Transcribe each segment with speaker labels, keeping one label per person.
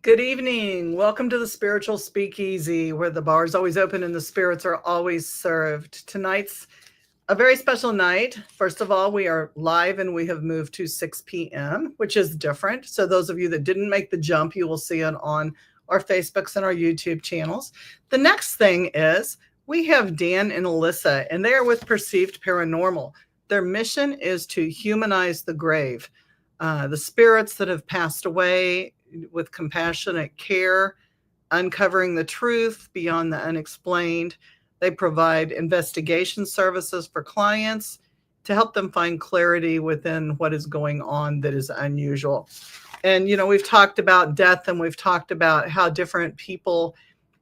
Speaker 1: Good evening. Welcome to the Spiritual Speakeasy, where the bar is always open and the spirits are always served. Tonight's a very special night. First of all, we are live and we have moved to 6 p.m., which is different. So, those of you that didn't make the jump, you will see it on our Facebooks and our YouTube channels. The next thing is we have Dan and Alyssa, and they are with Perceived Paranormal. Their mission is to humanize the grave, the spirits that have passed away with compassionate care, uncovering the truth beyond the unexplained. They provide investigation services for clients to help them find clarity within what is going on that is unusual. And, we've talked about death and we've talked about how different people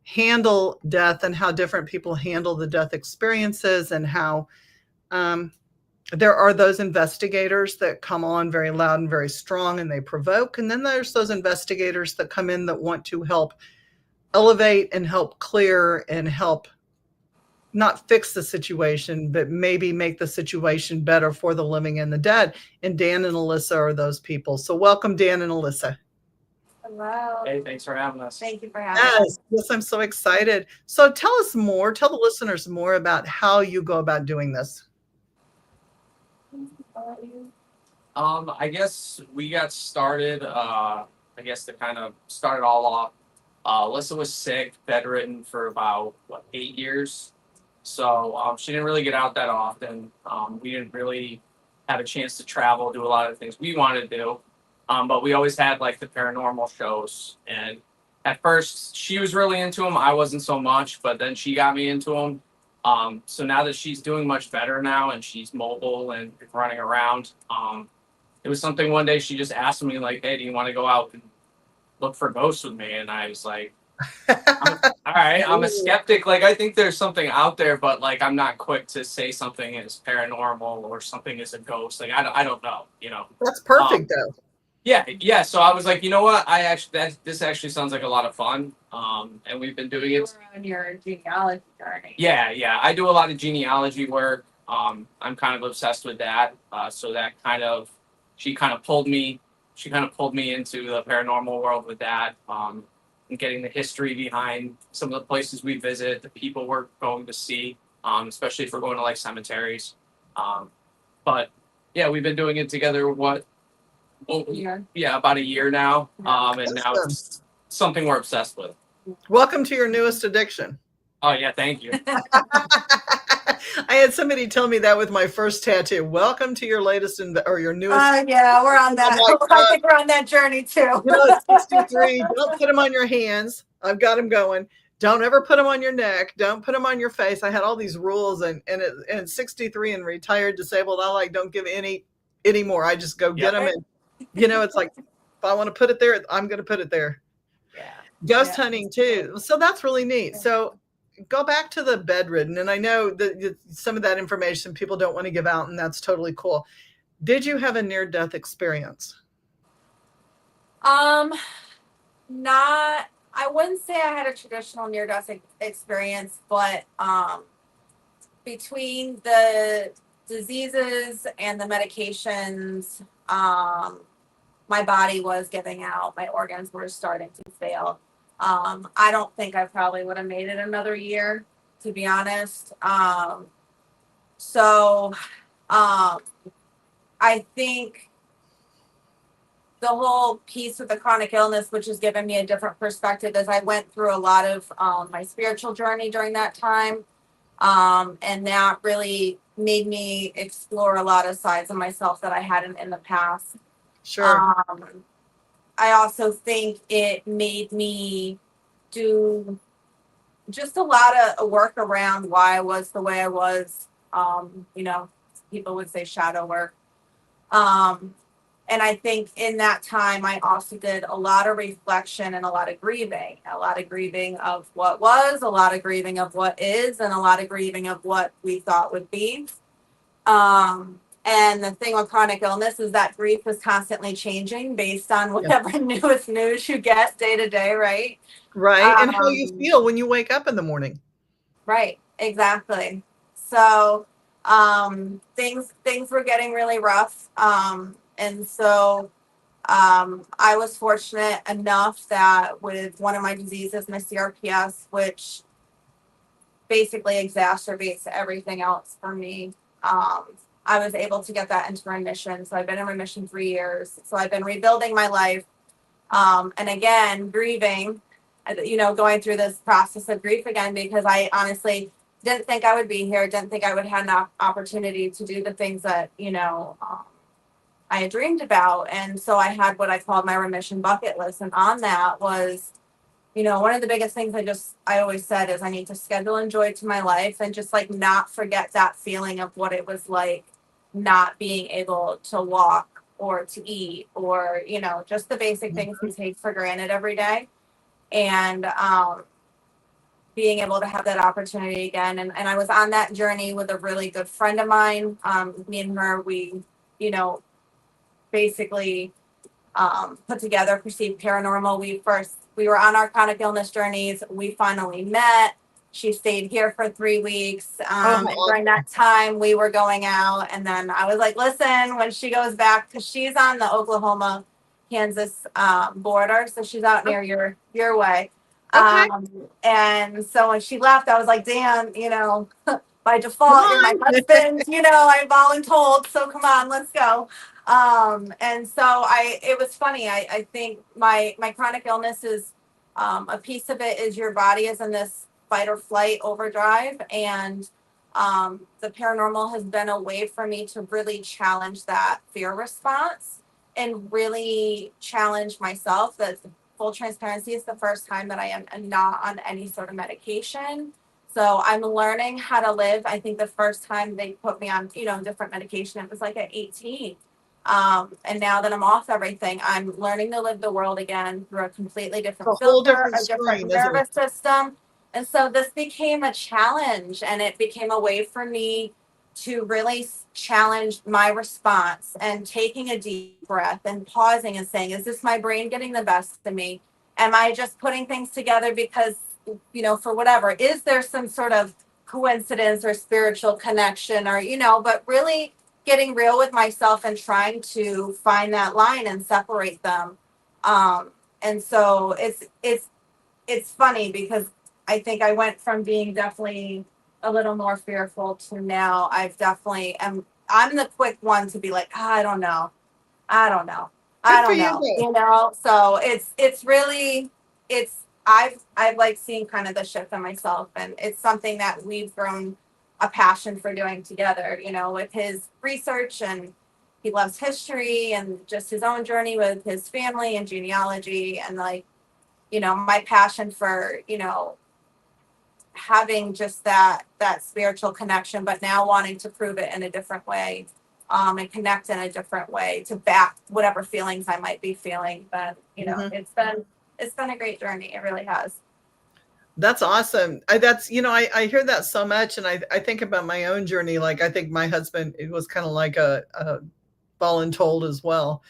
Speaker 1: handle death and how different people handle the death experiences and how there are those investigators that come on very loud and very strong and they provoke. And then there's those investigators that come in that want to help elevate and help clear and help not fix the situation, but maybe make the situation better for the living and the dead. And Dan and Alyssa are those people. So welcome, Dan and Alyssa.
Speaker 2: Hello.
Speaker 3: Hey, thanks for having us.
Speaker 2: Thank you for having us.
Speaker 1: Yes, I'm so excited. So tell the listeners more about how you go about doing this.
Speaker 3: I guess we got started, to kind of start it all off. Alyssa was sick, bedridden for about, 8 years. So she didn't really get out that often. We didn't really have a chance to travel, do a lot of things we wanted to do. But we always had like the paranormal shows. And at first she was really into them. I wasn't so much, but then she got me into them. So now that she's doing much better now and she's mobile and running around, it was something one day she just asked me like, "Hey, do you want to go out and look for ghosts with me?" And I was like, all right, I'm a skeptic. Like, I think there's something out there, but like, I'm not quick to say something is paranormal or something is a ghost. Like, I don't know.
Speaker 1: That's perfect, though.
Speaker 3: Yeah. So I was like, you know what? This actually sounds like a lot of fun. And we've been doing it.
Speaker 2: We're on your genealogy journey.
Speaker 3: Yeah. I do a lot of genealogy work. I'm kind of obsessed with that. So that she kind of pulled me into the paranormal world with that. And getting the history behind some of the places we visit, the people we're going to see, especially if we're going to like cemeteries. But yeah, we've been doing it together. About a year now. And now it's something we're obsessed with.
Speaker 1: Welcome to your newest addiction.
Speaker 3: Oh yeah, thank you.
Speaker 1: I had somebody tell me that with my first tattoo. Welcome to your latest or your newest.
Speaker 2: Yeah, we're on that. I think we're on that journey too.
Speaker 1: 63. Don't put them on your hands. I've got them going. Don't ever put them on your neck. Don't put them on your face. I had all these rules, and 63 and retired, disabled. I don't give any more. I just go get them, and it's like if I want to put it there, I'm going to put it there.
Speaker 2: Yeah.
Speaker 1: Ghost hunting too. So that's really neat. So go back to the bedridden, and I know that some of that information people don't want to give out, and that's totally cool. Did you have a near-death experience?
Speaker 2: I wouldn't say I had a traditional near-death experience, but between the diseases and the medications, my body was giving out. My organs were starting to fail. I don't think I probably would have made it another year, to be honest. I think the whole piece with the chronic illness, which has given me a different perspective, as I went through a lot of my spiritual journey during that time. And that really made me explore a lot of sides of myself that I hadn't in the past.
Speaker 1: Sure.
Speaker 2: I also think it made me do just a lot of work around why I was the way I was. People would say shadow work. And I think in that time, I also did a lot of reflection and a lot of grieving of what was, a lot of grieving of what is, and a lot of grieving of what we thought would be. And the thing with chronic illness is that grief is constantly changing based on whatever newest news you get day to day, right?
Speaker 1: Right. And how you feel when you wake up in the morning.
Speaker 2: Right. Exactly. So things were getting really rough. And so I was fortunate enough that with one of my diseases, my CRPS, which basically exacerbates everything else for me, I was able to get that into remission. So I've been in remission 3 years. So I've been rebuilding my life. And again, grieving, going through this process of grief again, because I honestly didn't think I would be here, didn't think I would have an opportunity to do the things that, I had dreamed about. And so I had what I called my remission bucket list. And on that was, one of the biggest things I always said is I need to schedule and joy to my life and just like not forget that feeling of what it was like not being able to walk or to eat or, just the basic things we take for granted every day. And being able to have that opportunity again. And I was on that journey with a really good friend of mine. Me and her, we, basically put together Perceived Paranormal. We were on our chronic illness journeys. We finally met. She stayed here for 3 weeks. And during that time, we were going out. And then I was like, listen, when she goes back, because she's on the Oklahoma, Kansas border. So she's out near your way.
Speaker 1: Okay.
Speaker 2: And so when she left, I was like, damn, by default, you're my husband, I voluntold. So come on, let's go. And so it was funny. I think my chronic illness is, a piece of it is your body is in this fight or flight overdrive. And, the paranormal has been a way for me to really challenge that fear response and really challenge myself. That full transparency is the first time that I am not on any sort of medication. So I'm learning how to live. I think the first time they put me on, different medication, it was like at 18. And now that I'm off everything, I'm learning to live the world again through a completely different filter, a different nervous system. And so this became a challenge, and it became a way for me to really challenge my response and taking a deep breath and pausing and saying, is this my brain getting the best of me? Am I just putting things together because, for whatever? Is there some sort of coincidence or spiritual connection or, but really getting real with myself and trying to find that line and separate them. And so it's funny because I think I went from being definitely a little more fearful to now I'm the quick one to be like, I don't know. So it's really, I've like seen kind of the shift in myself, and it's something that we've grown a passion for doing together, with his research, and he loves history and just his own journey with his family and genealogy, and like, my passion for, having just that spiritual connection, but now wanting to prove it in a different way, and connect in a different way to back whatever feelings I might be feeling. But it's been a great journey. It really has.
Speaker 1: That's awesome. I hear that so much, and I think about my own journey. Like, I think my husband, it was kind of like a voluntold as well.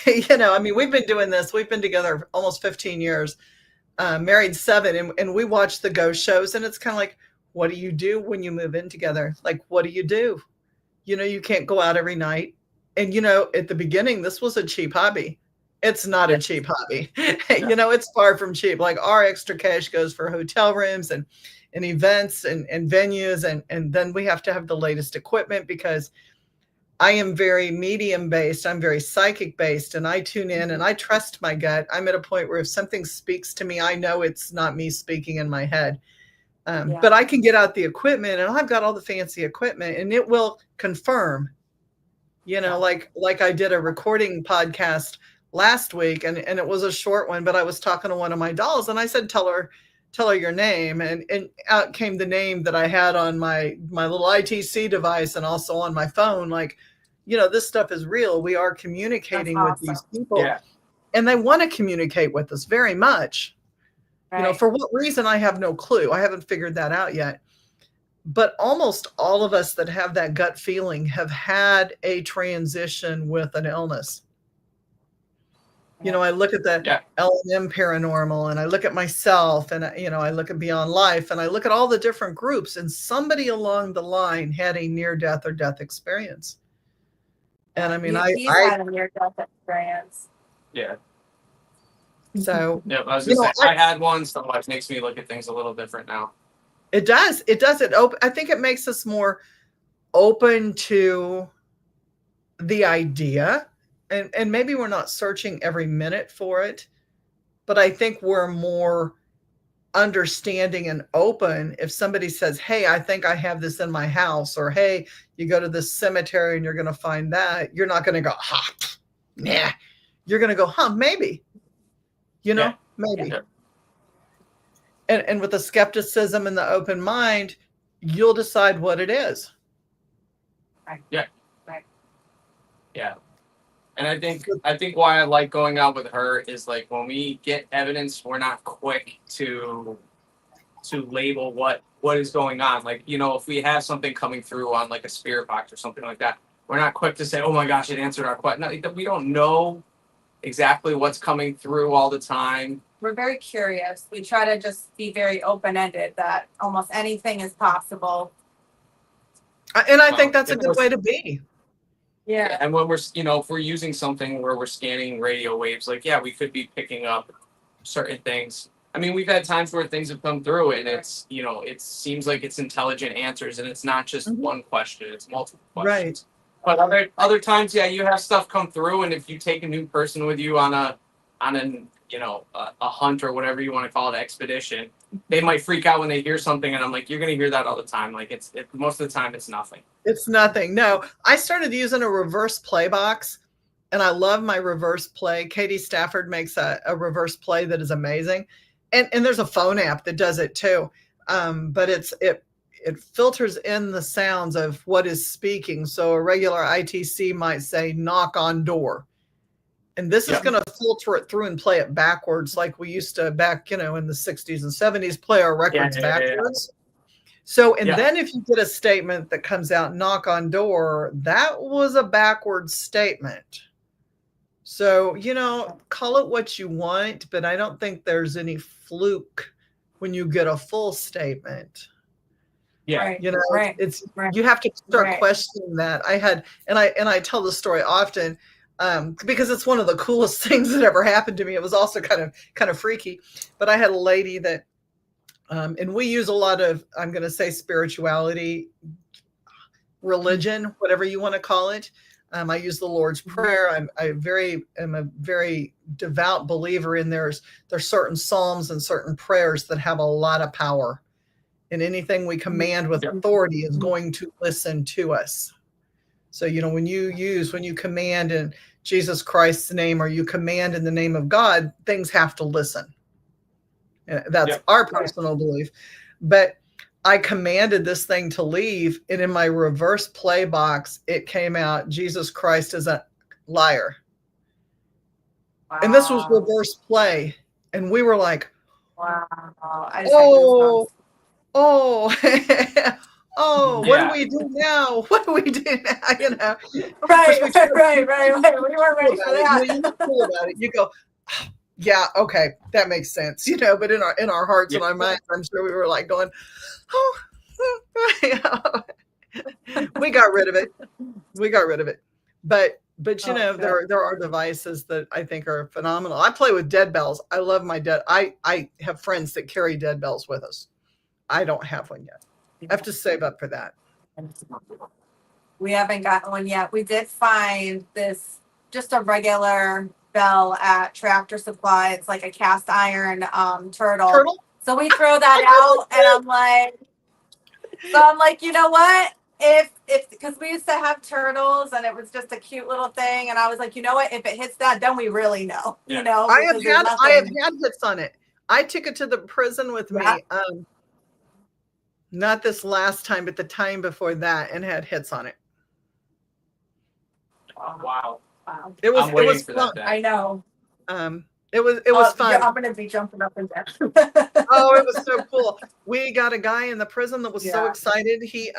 Speaker 1: We've been doing this. We've been together almost 15 years, married 7, and we watch the ghost shows, and it's kind of like, what do you do when you move in together? Like, what do? You can't go out every night. And, at the beginning, this was a cheap hobby. It's not a cheap hobby. It's far from cheap. Like, our extra cash goes for hotel rooms and events and venues. And then we have to have the latest equipment because I am very medium based. I'm very psychic based, and I tune in and I trust my gut. I'm at a point where if something speaks to me, I know it's not me speaking in my head. But I can get out the equipment, and I've got all the fancy equipment, and it will confirm, like I did a recording podcast last week, and it was a short one, but I was talking to one of my dolls, and I said, tell her your name. And out came the name that I had on my little ITC device and also on my phone. Like, this stuff is real. We are communicating with these people, and they want to communicate with us very much. Right. For what reason, I have no clue. I haven't figured that out yet. But almost all of us that have that gut feeling have had a transition with an illness. I look at the L&M paranormal, and I look at myself, and, I look at Beyond Life, and I look at all the different groups, and somebody along the line had a near-death or death experience. And I mean,
Speaker 2: he's had a near-death experience.
Speaker 3: Yeah.
Speaker 1: So,
Speaker 3: Yeah. I was
Speaker 1: you
Speaker 3: just
Speaker 1: know,
Speaker 3: saying, I had one, so it makes me look at things a little different now.
Speaker 1: it does. It does. I think it makes us more open to the idea. And maybe we're not searching every minute for it, but I think we're more understanding and open if somebody says, hey, I think I have this in my house, or hey, you go to this cemetery and you're going to find that. You're not going to go, nah. You're going to go, maybe, maybe.
Speaker 3: Yeah.
Speaker 1: And with the skepticism and the open mind, you'll decide what it is.
Speaker 2: Right.
Speaker 3: Yeah.
Speaker 2: Right.
Speaker 3: Yeah. And I think why I like going out with her is like when we get evidence, we're not quick to label what is going on. Like, if we have something coming through on like a spirit box or something like that, we're not quick to say, oh my gosh, it answered our question. No, we don't know exactly what's coming through all the time.
Speaker 2: We're very curious. We try to just be very open-ended that almost anything is possible.
Speaker 1: And I think that's a good way to be.
Speaker 2: Yeah.
Speaker 3: And when we're, if we're using something where we're scanning radio waves, like, yeah, we could be picking up certain things. I mean, we've had times where things have come through and it's, it seems like it's intelligent answers and it's not just one question, it's multiple questions. Right. But other times, yeah, you have stuff come through, and if you take a new person with you on a hunt or whatever you want to call it, expedition, they might freak out when they hear something, and I'm like, you're going to hear that all the time. Like, most of the time, it's nothing.
Speaker 1: It's nothing. No, I started using a reverse play box, and I love my reverse play. Katie Stafford makes a reverse play that is amazing, and there's a phone app that does it too. But it filters in the sounds of what is speaking. So a regular ITC might say knock on door. And this is going to filter it through and play it backwards, like we used to back, in the 60s and 70s, play our records backwards. So, then if you get a statement that comes out, knock on door, that was a backwards statement. So, call it what you want, but I don't think there's any fluke when you get a full statement.
Speaker 3: Yeah.
Speaker 1: It's you have to start questioning that. I tell the story often. Because it's one of the coolest things that ever happened to me. It was also kind of freaky, but I had a lady that, and we use a lot of, I'm going to say spirituality, religion, whatever you want to call it. I use the Lord's Prayer. I'm a very devout believer in there's certain Psalms and certain prayers that have a lot of power, and anything we command with authority is going to listen to us. So, when you command in Jesus Christ's name, or you command in the name of God, things have to listen. That's our personal belief. But I commanded this thing to leave, and in my reverse play box, it came out, Jesus Christ is a liar. Wow. And this was reverse play. And we were like,
Speaker 2: wow.
Speaker 1: Oh, what do we do now? What do we do now?
Speaker 2: Right. We weren't ready for that.
Speaker 1: You feel about it. You go, yeah, okay, that makes sense. But in our hearts and our minds, I'm sure we were like going, we got rid of it. But there are devices that I think are phenomenal. I play with dead bells. I love my dead. I have friends that carry dead bells with us. I don't have one yet. I have to save up for that.
Speaker 2: We haven't gotten one yet. We did find this, just a regular bell at Tractor Supply. It's like a cast iron turtle. So we throw that out, and I'm like, you know what? If because we used to have turtles, and it was just a cute little thing, and I was like, you know what? If it hits that, then we really know.
Speaker 1: I have had hits on it. I took it to the prison with me. Not this last time, but the time before that, and had hits on it.
Speaker 3: Wow.
Speaker 1: It was fun.
Speaker 2: I know.
Speaker 1: It was fun.
Speaker 2: Yeah, I'm gonna be jumping up and down.
Speaker 1: Oh, it was so cool. We got a guy in the prison that was so excited. He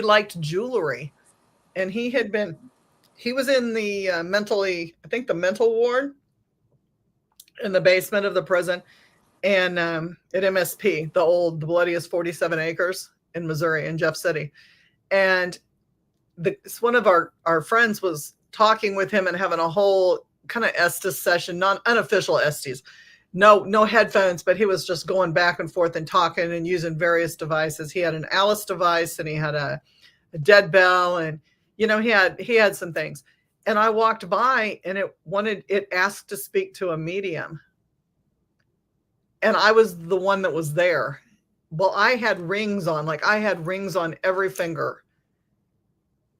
Speaker 1: liked jewelry, and he was in the mental ward in the basement of the prison. And at MSP, the bloodiest 47 acres in Missouri, in Jeff City. And one of our friends was talking with him and having a whole kind of Estes session, non unofficial Estes. No headphones, but he was just going back and forth and talking and using various devices. He had an Alice device and he had a dead bell, and he had some things. And I walked by and it asked to speak to a medium. And I was the one that was there. Well, I had rings on, like I had rings on every finger.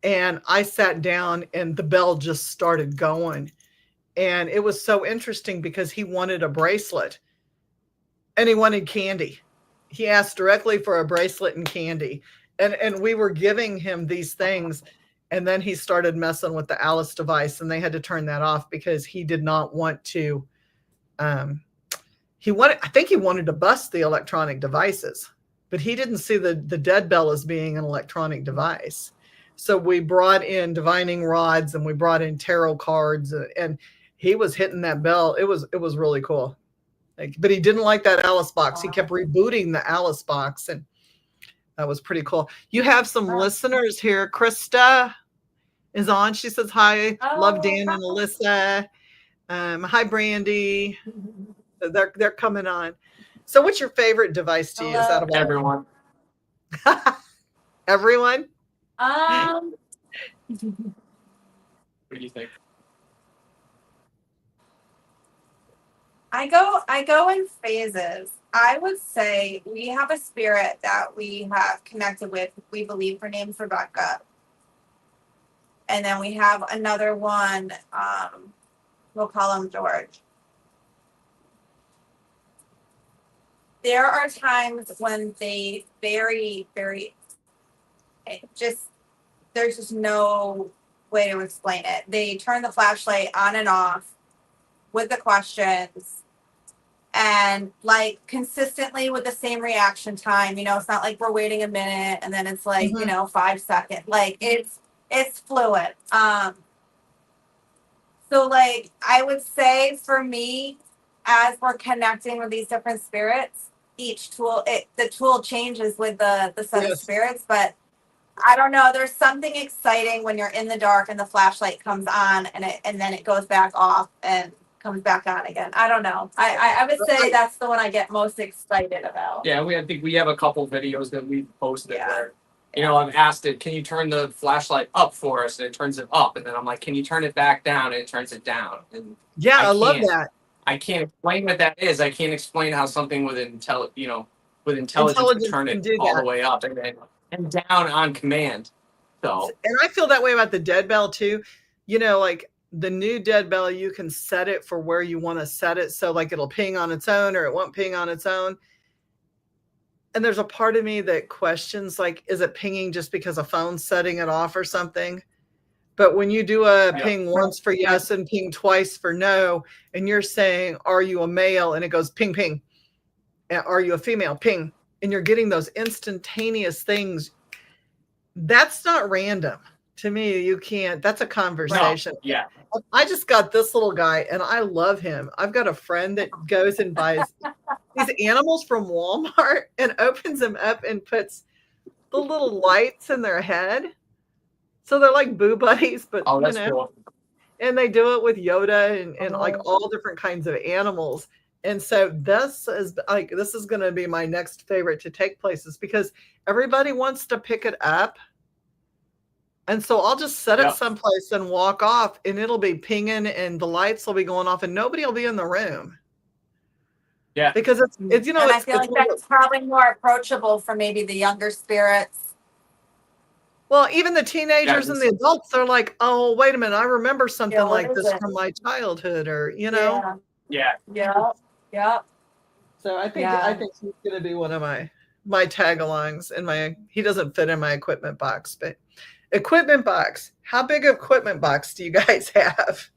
Speaker 1: And I sat down and the bell just started going. And it was so interesting because he wanted a bracelet and he wanted candy. He asked directly for a bracelet and candy. And we were giving him these things. And then he started messing with the Alice device, and they had to turn that off because he did not want to. I think he wanted to bust the electronic devices, but he didn't see the dead bell as being an electronic device. So we brought in divining rods and we brought in tarot cards, and he was hitting that bell. It was really cool. But he didn't like that Alice box. He kept rebooting the Alice box, and that was pretty cool. You have some listeners here. Krista is on. She says hi. Love Dan and Alyssa. Hi, Brandy. They're coming on. So what's your favorite device to use out of all?
Speaker 3: Everyone.
Speaker 1: Everyone?
Speaker 2: Um,
Speaker 3: What do you think?
Speaker 2: I go in phases. I would say we have a spirit that we have connected with. We believe her name's Rebecca. And then we have another one, we'll call him George. There are times when they very, very, there's just no way to explain it. They turn the flashlight on and off with the questions, and like consistently with the same reaction time. It's not like we're waiting a minute and then it's like, 5 seconds. Like it's fluid. So like I would say for me, as we're connecting with these different spirits, each tool, the tool changes with the set of spirits, but I don't know. There's something exciting when you're in the dark and the flashlight comes on and then it goes back off and comes back on again. I don't know. I would say that's the one I get most excited about.
Speaker 3: Yeah, I think we have a couple videos that we've posted where, I've asked it, can you turn the flashlight up for us? And it turns it up. And then I'm like, can you turn it back down? And it turns it down. And
Speaker 1: I love that.
Speaker 3: I can't explain what that is. I can't explain how something with intelligence can turn it all the way up and down on command. So,
Speaker 1: and I feel that way about the dead bell too. Like the new dead bell, you can set it for where you want to set it. So like it'll ping on its own or it won't ping on its own. And there's a part of me that questions, like, is it pinging just because a phone's setting it off or something? But when you do a ping once for yes and ping twice for no, and you're saying, are you a male? And it goes ping, ping. Are you a female? Ping. And you're getting those instantaneous things. That's not random. To me, you can't. That's a conversation.
Speaker 3: No, yeah.
Speaker 1: I just got this little guy, and I love him. I've got a friend that goes and buys these animals from Walmart and opens them up and puts the little lights in their head. So they're like Boo Buddies, but
Speaker 3: cool.
Speaker 1: And they do it with Yoda and like all different kinds of animals. And so this is going to be my next favorite to take places because everybody wants to pick it up. And so I'll just set it someplace and walk off, and it'll be pinging and the lights will be going off and nobody will be in the room.
Speaker 3: Yeah.
Speaker 1: Because it's
Speaker 2: and I feel like that's probably more approachable for maybe the younger spirits.
Speaker 1: Well, even the teenagers and the adults, they're like, oh, wait a minute, I remember something like this from my childhood, or
Speaker 2: Yeah.
Speaker 1: So I think he's gonna be one of my tag-alongs, and he doesn't fit in my equipment box, but equipment box. How big of equipment box do you guys have?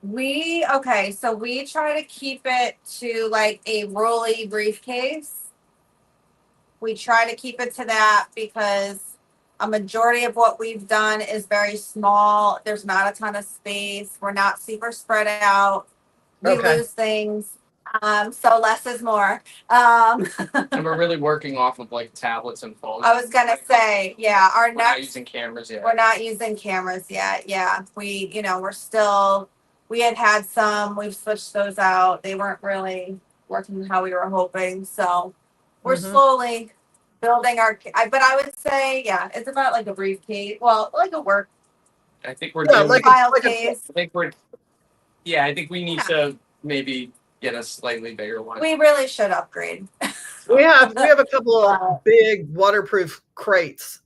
Speaker 2: So we try to keep it to like a rolly briefcase. We try to keep it to that because a majority of what we've done is very small. There's not a ton of space. We're not super spread out. We lose things. So less is more.
Speaker 3: And we're really working off of like tablets and phones.
Speaker 2: I was gonna say, yeah, our
Speaker 3: We're not
Speaker 2: next,
Speaker 3: using cameras yet.
Speaker 2: we're not using cameras yet. Yeah, we, we're still, we had some, we've switched those out. They weren't really working how we were hoping. So we're
Speaker 1: Mhm.
Speaker 2: slowly building but I would say, yeah, it's about like a briefcase. Well, like a work
Speaker 3: I think we're
Speaker 1: Yeah,
Speaker 3: doing.
Speaker 1: like
Speaker 2: file
Speaker 1: like a
Speaker 2: case.
Speaker 3: I think we're. Yeah, I think we need
Speaker 2: Yeah.
Speaker 3: to maybe get a slightly bigger one.
Speaker 2: We really should upgrade.
Speaker 1: we have a couple
Speaker 2: Wow.
Speaker 1: of big waterproof crates,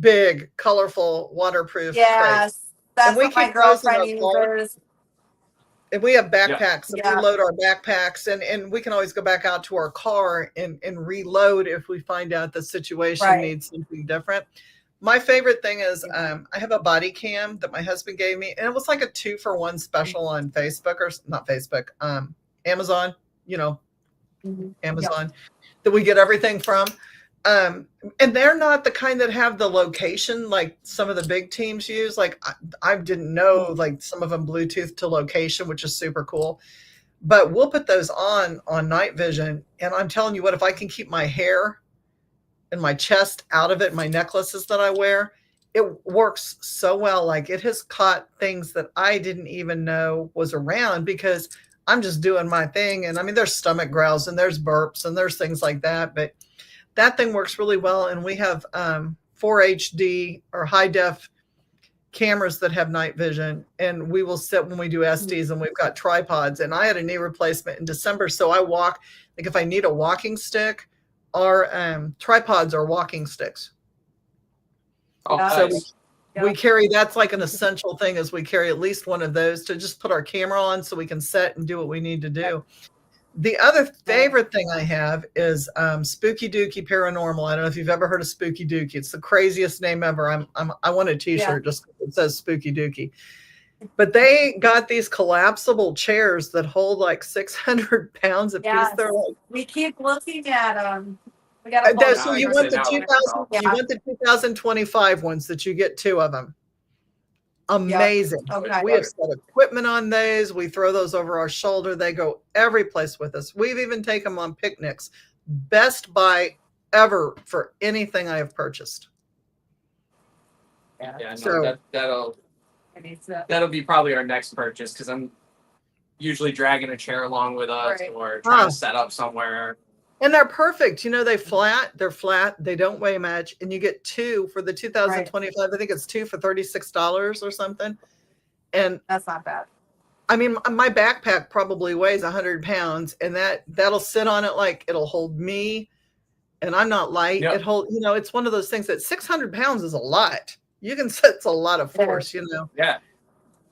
Speaker 1: big, colorful waterproof crates.
Speaker 2: Yes,
Speaker 1: And
Speaker 2: that's
Speaker 1: we
Speaker 2: what my
Speaker 1: keep those in
Speaker 2: girlfriend
Speaker 1: our car.
Speaker 2: uses.
Speaker 1: And we have
Speaker 3: Yeah.
Speaker 1: backpacks, and we
Speaker 2: Yeah.
Speaker 1: load our backpacks, and we can always go back out to our car and reload if we find out the situation
Speaker 2: Right.
Speaker 1: needs something different. My favorite thing is I have a body cam that my husband gave me, and it was like a 2-for-1 special on Facebook, or not Facebook, Amazon,
Speaker 2: Mhm.
Speaker 1: Amazon, that we get everything from. And they're not the kind that have the location like some of the big teams use. Like I didn't know, like some of them Bluetooth to location, which is super cool. But we'll put those on night vision, and I'm telling you what, if I can keep my hair and my chest out of it, my necklaces that I wear, it works so well. Like it has caught things that I didn't even know was around because I'm just doing my thing. And I mean, there's stomach growls and there's burps and there's things like that, but that thing works really well. And we have 4HD or high def cameras that have night vision, and we will sit when we do SDs, and we've got tripods. And I had a knee replacement in December, so I walk, like if I need a walking stick, our tripods are walking sticks.
Speaker 3: Oh,
Speaker 2: Yeah.
Speaker 1: So
Speaker 3: nice.
Speaker 1: we carry, that's like an essential thing, is we carry at least one of those to just put our camera on so we can set and do what we need to do. The other favorite thing I have is Spooky Dookie Paranormal. I don't know if you've ever heard of Spooky Dookie. It's the craziest name ever. I want a T-shirt just it says Spooky Dookie. But they got these collapsible chairs that hold like 600 pounds a piece.
Speaker 2: Yes.
Speaker 1: They're like,
Speaker 2: We keep looking at them. We got to
Speaker 1: so you want the 2025 ones that you get 2 of them. Amazing.
Speaker 2: Yep. Okay.
Speaker 1: We have set equipment on those. We throw those over our shoulder. They go every place with us. We've even taken them on picnics. Best buy ever for anything I have purchased.
Speaker 3: Yeah, no,
Speaker 1: So
Speaker 3: that'll be probably our next purchase, because I'm usually dragging a chair along with us or trying to set up somewhere.
Speaker 1: And they're perfect. They're flat. They don't weigh much. And you get 2 for the 2025. I think it's 2 for $36 or something. And
Speaker 2: that's not bad.
Speaker 1: I mean, my backpack probably weighs 100 pounds, and that'll sit on it like it'll hold me. And I'm not light.
Speaker 3: Yep.
Speaker 1: It hold, it's one of those things that 600 pounds is a lot. You can say it's a lot of force,
Speaker 3: Yeah.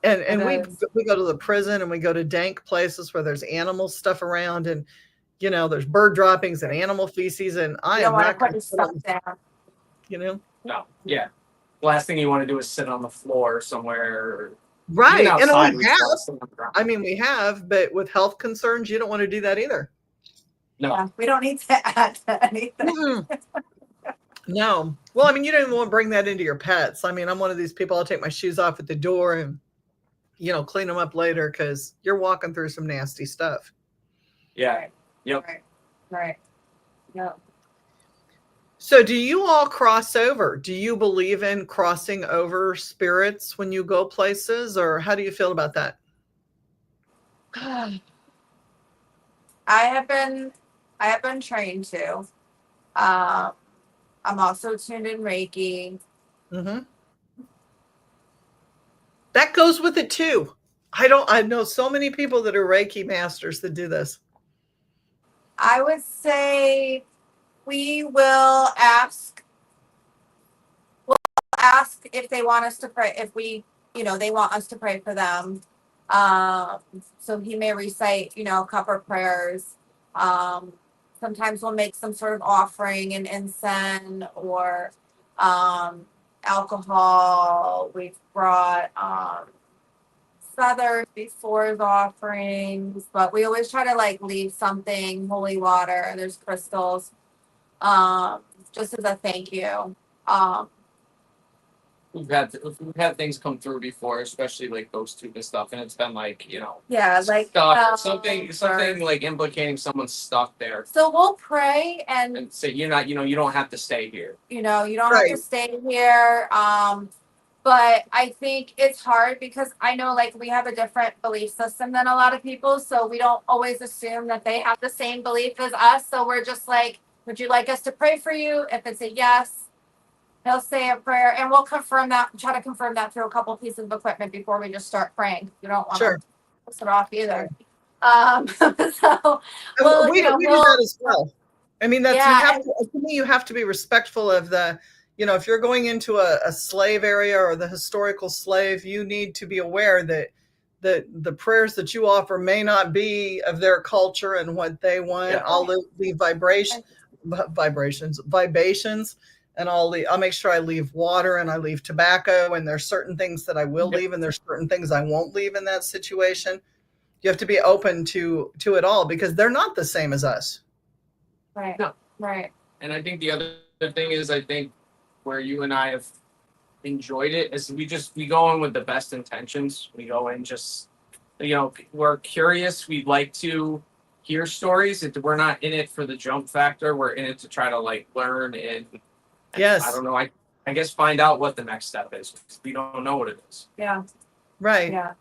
Speaker 1: And we go to the prison, and we go to dank places where there's animal stuff around, and there's bird droppings and animal feces, and I am not going to
Speaker 2: stuff down.
Speaker 3: No. Yeah. The last thing you want to do is sit on the floor somewhere.
Speaker 1: Right. And we
Speaker 3: we
Speaker 1: have, but with health concerns, you don't want to do that either.
Speaker 3: No.
Speaker 2: Yeah, we don't need to add to anything.
Speaker 1: No. Well, I mean, you don't even want to bring that into your pets. I mean, I'm one of these people, I'll take my shoes off at the door and, clean them up later, because you're walking through some nasty stuff.
Speaker 3: Yeah. Yep.
Speaker 2: Right. Yep.
Speaker 1: So do you all cross over? Do you believe in crossing over spirits when you go places, or how do you feel about that?
Speaker 2: I have been trained to. I'm also tuned in Reiki.
Speaker 1: Mm-hmm. That goes with it too. I know so many people that are Reiki masters that do this.
Speaker 2: I would say we will ask if they want us to pray, if we, they want us to pray for them. So he may recite, a couple of prayers. Sometimes we'll make some sort of offering and incense or alcohol. We've brought feathers before the offerings, but we always try to leave something, holy water. There's crystals, just as a thank you.
Speaker 3: we've had things come through before, especially like those two and stuff, and it's been like, you know,
Speaker 2: Yeah, like
Speaker 3: stuck, something like implicating someone stuck there,
Speaker 2: So we'll pray and
Speaker 3: and say you're not, you know, you don't have to stay here.
Speaker 2: you know, you don't have
Speaker 1: Right.
Speaker 2: to stay here. But I think it's hard because I know like we have a different belief system than a lot of people. So we don't always assume that they have the same belief as us. So we're just like, would you like us to pray for you? If it's a yes, he'll say a prayer and we'll confirm that, try to confirm that through a couple pieces of equipment before we just start praying. You don't want
Speaker 1: Sure.
Speaker 2: to piss it off either. So well,
Speaker 1: We
Speaker 2: you know,
Speaker 1: do that as well. I mean, that's you
Speaker 2: yeah,
Speaker 1: have to me. You have to be respectful of the. You know, if you're going into a slave area or the historical slave, you need to be aware that the prayers that you offer may not be of their culture and what they want.
Speaker 3: Yeah.
Speaker 1: I'll leave vibrations, and I'll make sure I leave water and I leave tobacco. And there's certain things that I will leave, and there's certain things I won't leave in that situation. You have to be open to it all because they're not the same as us.
Speaker 2: right,
Speaker 3: No.
Speaker 2: right.
Speaker 3: And I think the other thing is, I think where you and I have enjoyed it is we go in with the best intentions. We go in just, you know, we're curious. We'd like to hear stories. We're not in it for the jump factor. We're in it to try to like learn and
Speaker 1: Yes.
Speaker 3: I don't know. I guess find out what the next step is. We don't know what it is.
Speaker 2: Yeah,
Speaker 1: Right.
Speaker 2: yeah.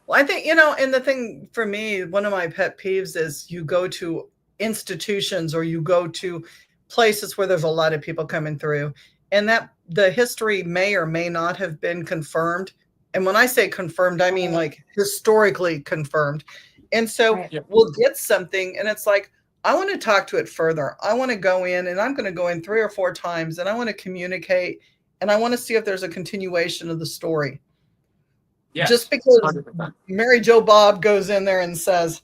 Speaker 1: Well, I think, you know, and the thing for me, one of my pet peeves is you go to institutions or you go to places where there's a lot of people coming through, and that the history may or may not have been confirmed. And when I say confirmed, I mean like historically confirmed. And so
Speaker 2: Right.
Speaker 1: we'll get something, and it's like, I want to talk to it further. I want to go in, and I'm going to go in 3 or 4 times, and I want to communicate, and I want to see if there's a continuation of the story.
Speaker 3: Yes,
Speaker 1: Just because
Speaker 3: 100%.
Speaker 1: Mary Jo Bob goes in there and says,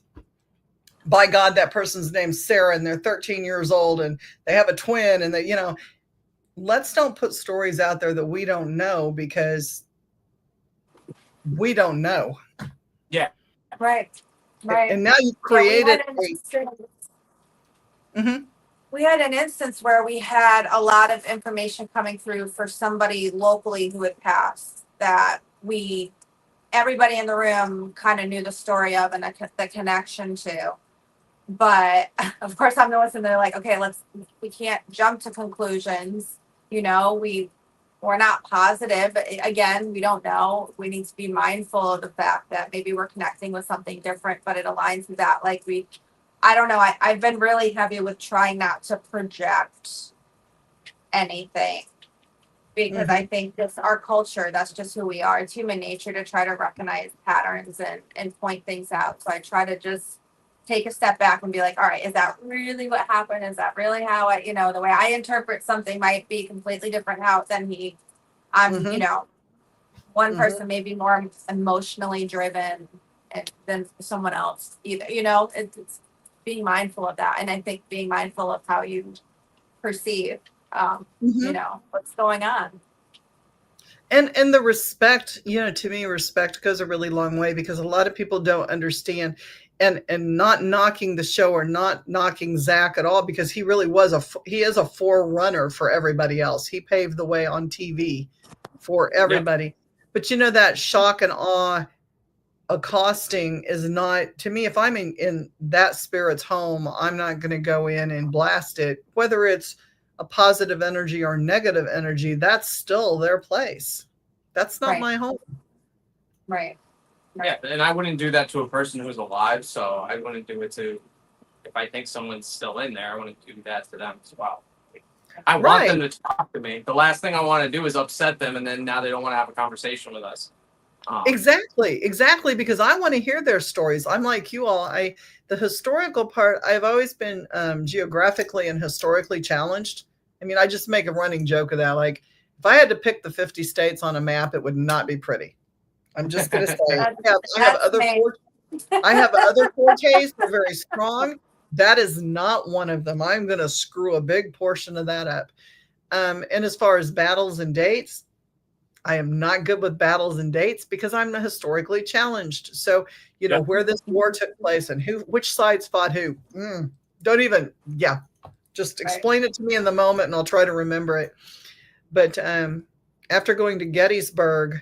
Speaker 1: by God, that person's name's Sarah and they're 13 years old and they have a twin, and you know, let's don't put stories out there that we don't know because we don't know.
Speaker 2: Right. Right.
Speaker 1: And now you've created
Speaker 2: we had an instance where we had a lot of information coming through for somebody locally who had passed that everybody in the room kind of knew the story of and the connection to. But of course, I'm the one sitting there like, okay, we can't jump to conclusions. You know, we're not positive. Again, we don't know. We need to be mindful of the fact that maybe we're connecting with something different, but it aligns with that. Like I don't know. I've been really heavy with trying not to project anything because I think our culture, that's just who we are. It's human nature to try to recognize patterns and point things out. So I try to just take a step back and be like, all right, is that really what happened? Is that really how the way I interpret something might be completely different than you know, one person may be more emotionally driven than someone else either, you know, it's being mindful of that. And I think being mindful of how you perceive, you know, what's going on.
Speaker 1: And the respect, you know, to me, respect goes a really long way because a lot of people don't understand. And not knocking the show or not knocking Zach at all, because he really he is a forerunner for everybody else. He paved the way on TV for everybody. Yep. But you know, that shock and awe accosting is not, to me, if I'm in that spirit's home, I'm not going to go in and blast it. Whether it's a positive energy or negative energy, that's still their place. That's not my home.
Speaker 2: Right.
Speaker 3: Yeah, and I wouldn't do that to a person who's alive, so I wouldn't do it to, if I think someone's still in there, I wouldn't do that to them as well. I want them to talk to me. The last thing I want to do is upset them, and then now they don't want to have a conversation with us.
Speaker 1: Exactly, because I want to hear their stories. I'm like you all. The historical part, I've always been geographically and historically challenged. I mean, I just make a running joke of that. Like, if I had to pick the 50 states on a map, it would not be pretty. I'm just going to say, I have other fortes. They're very strong. That is not one of them. I'm going to screw a big portion of that up. And as far as battles and dates, I am not good with battles and dates because I'm historically challenged. So, you know, where this war took place and which sides fought who. Don't even, just explain it to me in the moment and I'll try to remember it. But after going to Gettysburg,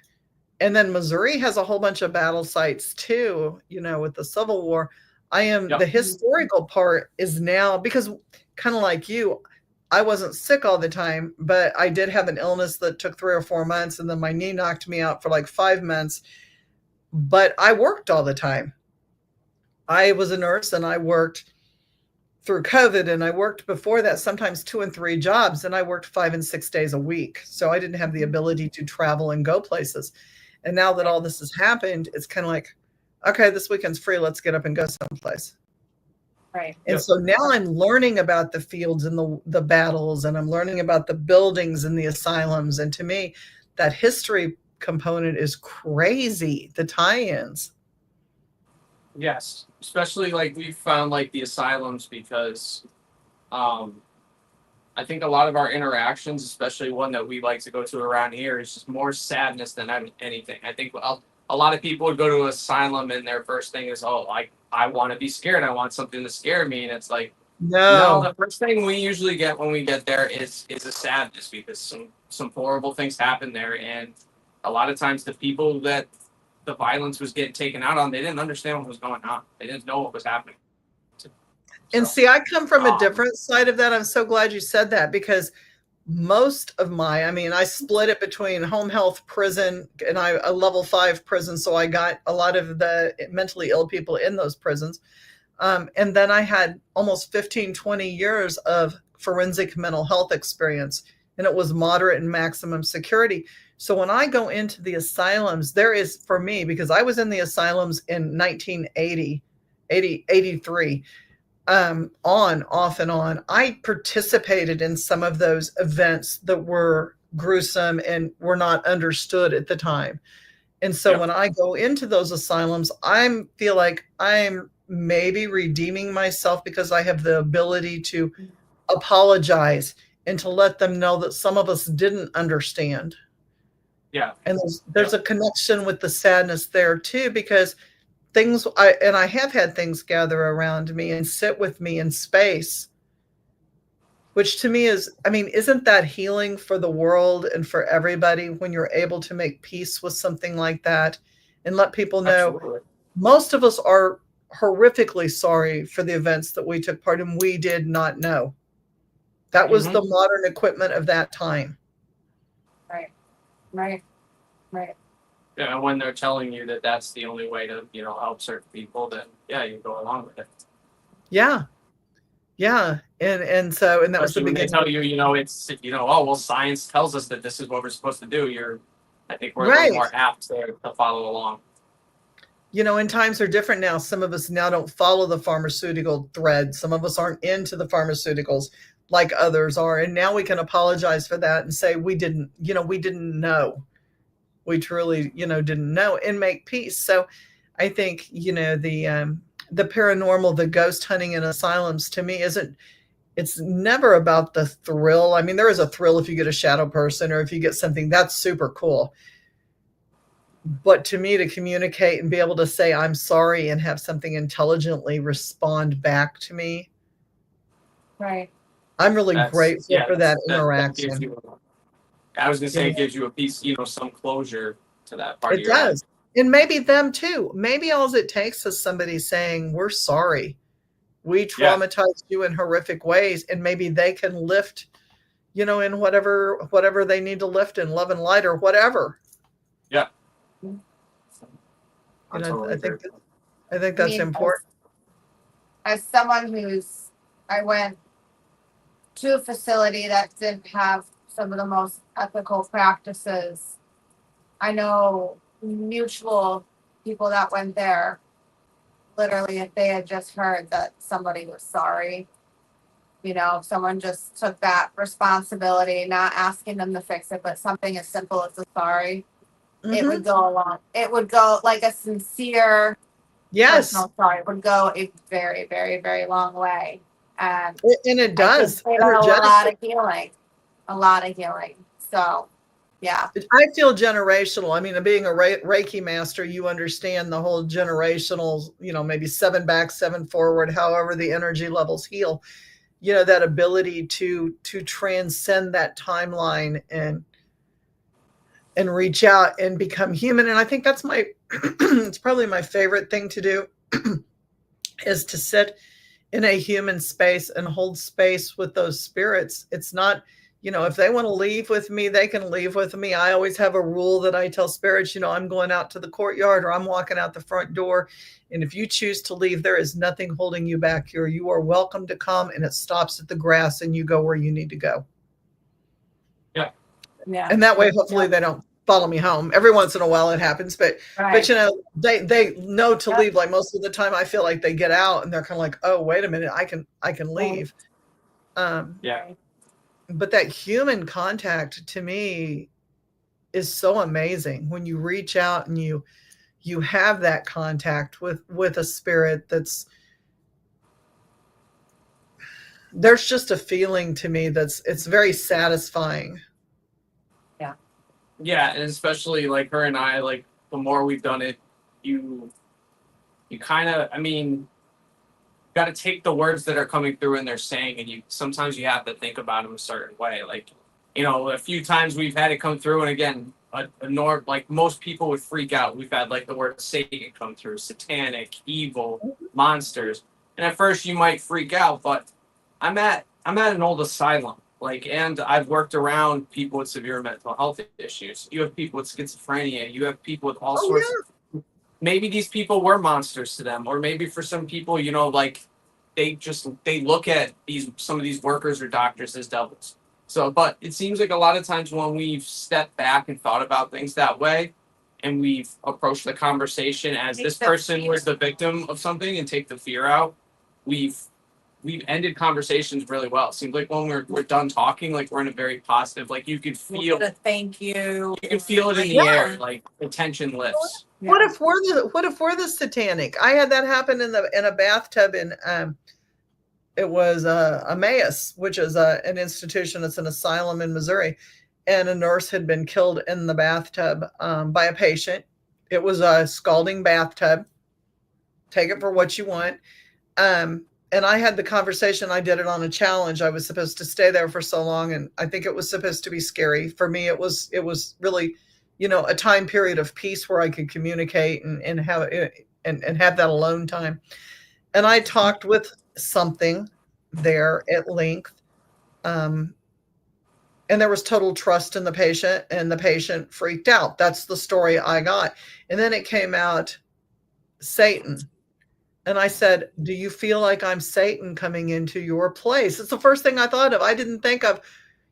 Speaker 1: and then Missouri has a whole bunch of battle sites too, with the Civil War.
Speaker 3: Yep.
Speaker 1: The historical part is now, because kind of like you, I wasn't sick all the time, but I did have an illness that took 3 or 4 months, and then my knee knocked me out for like 5 months. But I worked all the time. I was a nurse and I worked through COVID, and I worked before that sometimes 2 and 3 jobs, and I worked 5 and 6 days a week. So I didn't have the ability to travel and go places. And now that all this has happened, it's kind of like, okay, this weekend's free. Let's get up and go someplace.
Speaker 2: Right.
Speaker 1: And so now I'm learning about the fields and the battles, and I'm learning about the buildings and the asylums. And to me, that history component is crazy, the tie-ins.
Speaker 3: Yes, especially like we found like the asylums, because I think a lot of our interactions, especially one that we like to go to around here, is just more sadness than anything. I think a lot of people would go to an asylum and their first thing is, oh, I want to be scared. I want something to scare me. And it's like, no, the first thing we usually get when we get there is a sadness, because some horrible things happen there. And a lot of times the people that the violence was getting taken out on, they didn't understand what was going on. They didn't know what was happening.
Speaker 1: And see, I come from a different side of that. I'm so glad you said that, because most of I split it between home health, prison, and a level 5 prison. So I got a lot of the mentally ill people in those prisons. And then I had almost 15, 20 years of forensic mental health experience, and it was moderate and maximum security. So when I go into the asylums, there is, for me, because I was in the asylums in 1980, 83, off and on, I participated in some of those events that were gruesome and were not understood at the time. And so when I go into those asylums, I feel like I'm maybe redeeming myself, because I have the ability to apologize and to let them know that some of us didn't understand.
Speaker 3: Yeah.
Speaker 1: And there's a connection with the sadness there too, because I have had things gather around me and sit with me in space, which to me is, isn't that healing for the world and for everybody, when you're able to make peace with something like that and let people know? Absolutely. Most of us are horrifically sorry for the events that we took part in. We did not know. That was the modern equipment of that time.
Speaker 2: Right.
Speaker 3: Yeah, and when they're telling you that that's the only way to, help certain people, then you go along with it.
Speaker 1: Yeah. And that was the beginning.
Speaker 3: They tell you, it's, oh, well, science tells us that this is what we're supposed to do. I think we're a little more apt to follow along.
Speaker 1: And times are different now. Some of us now don't follow the pharmaceutical thread. Some of us aren't into the pharmaceuticals like others are. And now we can apologize for that and say, we didn't know. We truly, didn't know, and make peace. So I think, the paranormal, the ghost hunting in asylums, to me, it's never about the thrill. There is a thrill if you get a shadow person or if you get something that's super cool. But to me, to communicate and be able to say, I'm sorry, and have something intelligently respond back to me.
Speaker 2: Right.
Speaker 1: I'm really grateful for that interaction.
Speaker 3: I was going to say, it gives you a piece, some closure to that part of your
Speaker 1: life. It does. And maybe them too. Maybe all it takes is somebody saying, we're sorry. We traumatized you in horrific ways. And maybe they can lift, in whatever they need to lift in love and light or whatever.
Speaker 3: Yeah.
Speaker 1: I think that's important.
Speaker 2: As someone I went to a facility that didn't have some of the most ethical practices. I know mutual people that went there, literally, if they had just heard that somebody was sorry, if someone just took that responsibility, not asking them to fix it, but something as simple as a sorry, it would go along. It would go like a sincere, personal sorry. It would go a very, very, very long way. And
Speaker 1: it does.
Speaker 2: A lot of healing. So, yeah.
Speaker 1: I feel generational. Being a Reiki master, you understand the whole generational, maybe 7 back, 7 forward, however the energy levels heal, that ability to transcend that timeline and and reach out and become human. And I think that's my it's probably my favorite thing to do is to sit in a human space and hold space with those spirits. It's not, if they want to leave with me, they can leave with me. I always have a rule that I tell spirits, I'm going out to the courtyard or I'm walking out the front door. And if you choose to leave, there is nothing holding you back here. You are welcome to come, and it stops at the grass and you go where you need to go.
Speaker 3: Yeah.
Speaker 2: Yeah.
Speaker 1: And that way, hopefully they don't follow me home. Every once in a while it happens, but they know to leave. Like most of the time I feel like they get out and they're kind of like, oh, wait a minute, I can leave. But that human contact to me is so amazing when you reach out and you have that contact with a spirit. There's just a feeling to me it's very satisfying.
Speaker 3: Yeah, and especially like her and I, like the more we've done it, you kind of, got to take the words that are coming through and they're saying, and sometimes you have to think about them a certain way. Like, a few times we've had it come through, and again, like most people would freak out. We've had like the word Satan come through, satanic, evil, monsters, and at first you might freak out, but I'm at an old asylum. And I've worked around people with severe mental health issues. You have people with schizophrenia. You have people with all sorts of. Maybe these people were monsters to them, or maybe for some people, they look at some of these workers or doctors as devils. So, but it seems like a lot of times when we've stepped back and thought about things that way, and we've approached the conversation as this person was the victim of something and take the fear out, we've ended conversations really well. It seems like when we're done talking, like we're in a very positive, like you could feel
Speaker 2: thank you.
Speaker 3: You can feel it in the air, like the tension lifts.
Speaker 1: Yeah. What if we're the satanic? I had that happen in a bathtub in it was Emmaus, which is an institution. It's an asylum in Missouri, and a nurse had been killed in the bathtub by a patient. It was a scalding bathtub. Take it for what you want. And I had the conversation. I did it on a challenge. I was supposed to stay there for so long, and I think it was supposed to be scary. For me, it was really, a time period of peace where I could communicate and have and have that alone time. And I talked with something there at length, and there was total trust in the patient, and the patient freaked out. That's the story I got. And then it came out Satan. And I said, do you feel like I'm Satan coming into your place? It's the first thing I thought of. I didn't think of,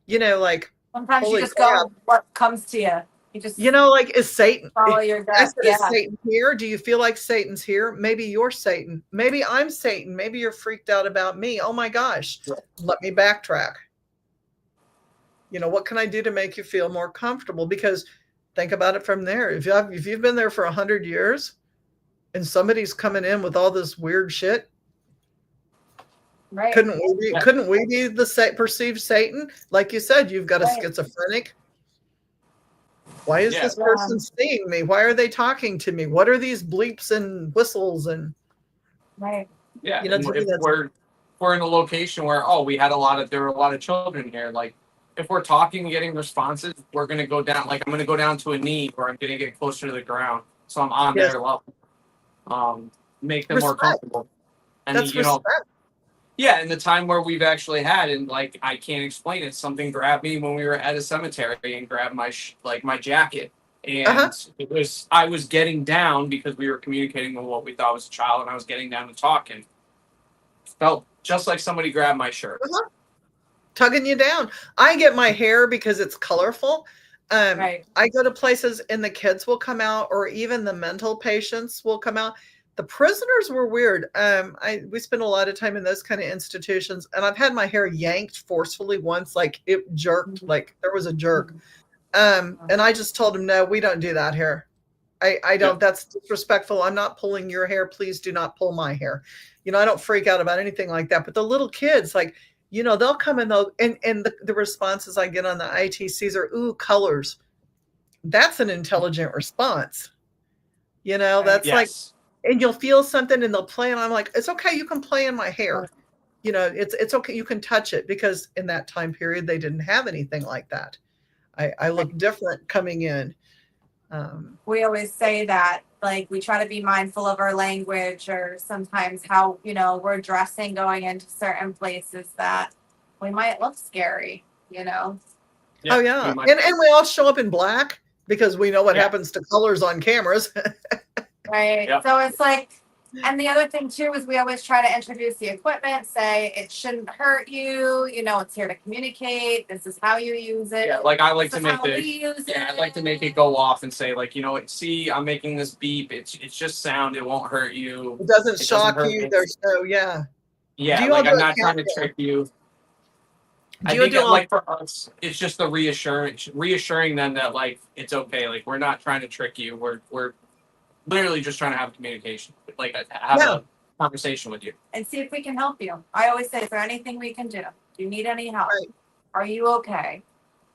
Speaker 1: like.
Speaker 2: Sometimes you just go, what comes to you. You just,
Speaker 1: is Satan.
Speaker 2: Follow your gut.
Speaker 1: I said, is Satan here? Do you feel like Satan's here? Maybe you're Satan. Maybe I'm Satan. Maybe you're freaked out about me. Oh my gosh. Let me backtrack. What can I do to make you feel more comfortable? Because think about it from there. If you've been there for 100 years, and somebody's coming in with all this weird shit.
Speaker 2: Right.
Speaker 1: Couldn't we be the perceived Satan? Like you said, you've got a schizophrenic. Why is this person seeing me? Why are they talking to me? What are these bleeps and whistles and?
Speaker 2: Right.
Speaker 3: Yeah. If we're in a location where there were a lot of children here, like if we're talking and getting responses, we're gonna go down. Like I'm gonna go down to a knee, or I'm gonna get closer to the ground, so I'm on their level. Make them more comfortable. And
Speaker 1: that's respect.
Speaker 3: And the time where we've actually had, and like I can't explain it, something grabbed me when we were at a cemetery and grabbed my my jacket, and I was getting down because we were communicating with what we thought was a child, and I was getting down to talk, and felt just like somebody grabbed my shirt,
Speaker 1: tugging you down. I get my hair because it's colorful. I go to places and the kids will come out, or even the mental patients will come out. The prisoners were weird. We spend a lot of time in those kind of institutions, and I've had my hair yanked forcefully once, like it jerked, like there was a jerk. And I just told him, no, we don't do that here. I don't, that's disrespectful. I'm not pulling your hair. Please do not pull my hair. I don't freak out about anything like that. But the little kids, like, they'll come in and the responses I get on the ITCs are, ooh, colors. That's an intelligent response. That's like, and you'll feel something and they'll play, and I'm like, it's okay. You can play in my hair. It's okay. You can touch it, because in that time period, they didn't have anything like that. I look different coming in.
Speaker 2: We always say that, like, we try to be mindful of our language, or sometimes how, we're dressing going into certain places, that we might look scary,
Speaker 1: Oh yeah, and we all show up in black because we know what happens to colors on cameras.
Speaker 2: Right. Yep. So it's like, and the other thing too is we always try to introduce the equipment, say it shouldn't hurt you, it's here to communicate. This is how you use it.
Speaker 3: Yeah, like I like to make I like to make it go off and say, like, see, I'm making this beep. It's just sound. It won't hurt you.
Speaker 1: It doesn't shock you. There's
Speaker 3: yeah. Like I'm not trying to trick you. I think that, like, for us, it's just the reassuring them that, like, it's okay. Like, we're not trying to trick you. We're literally just trying to have a communication, like have a conversation with you
Speaker 2: and see if we can help you. I always say, is there anything we can do? Do you need any help? Right. Are you okay?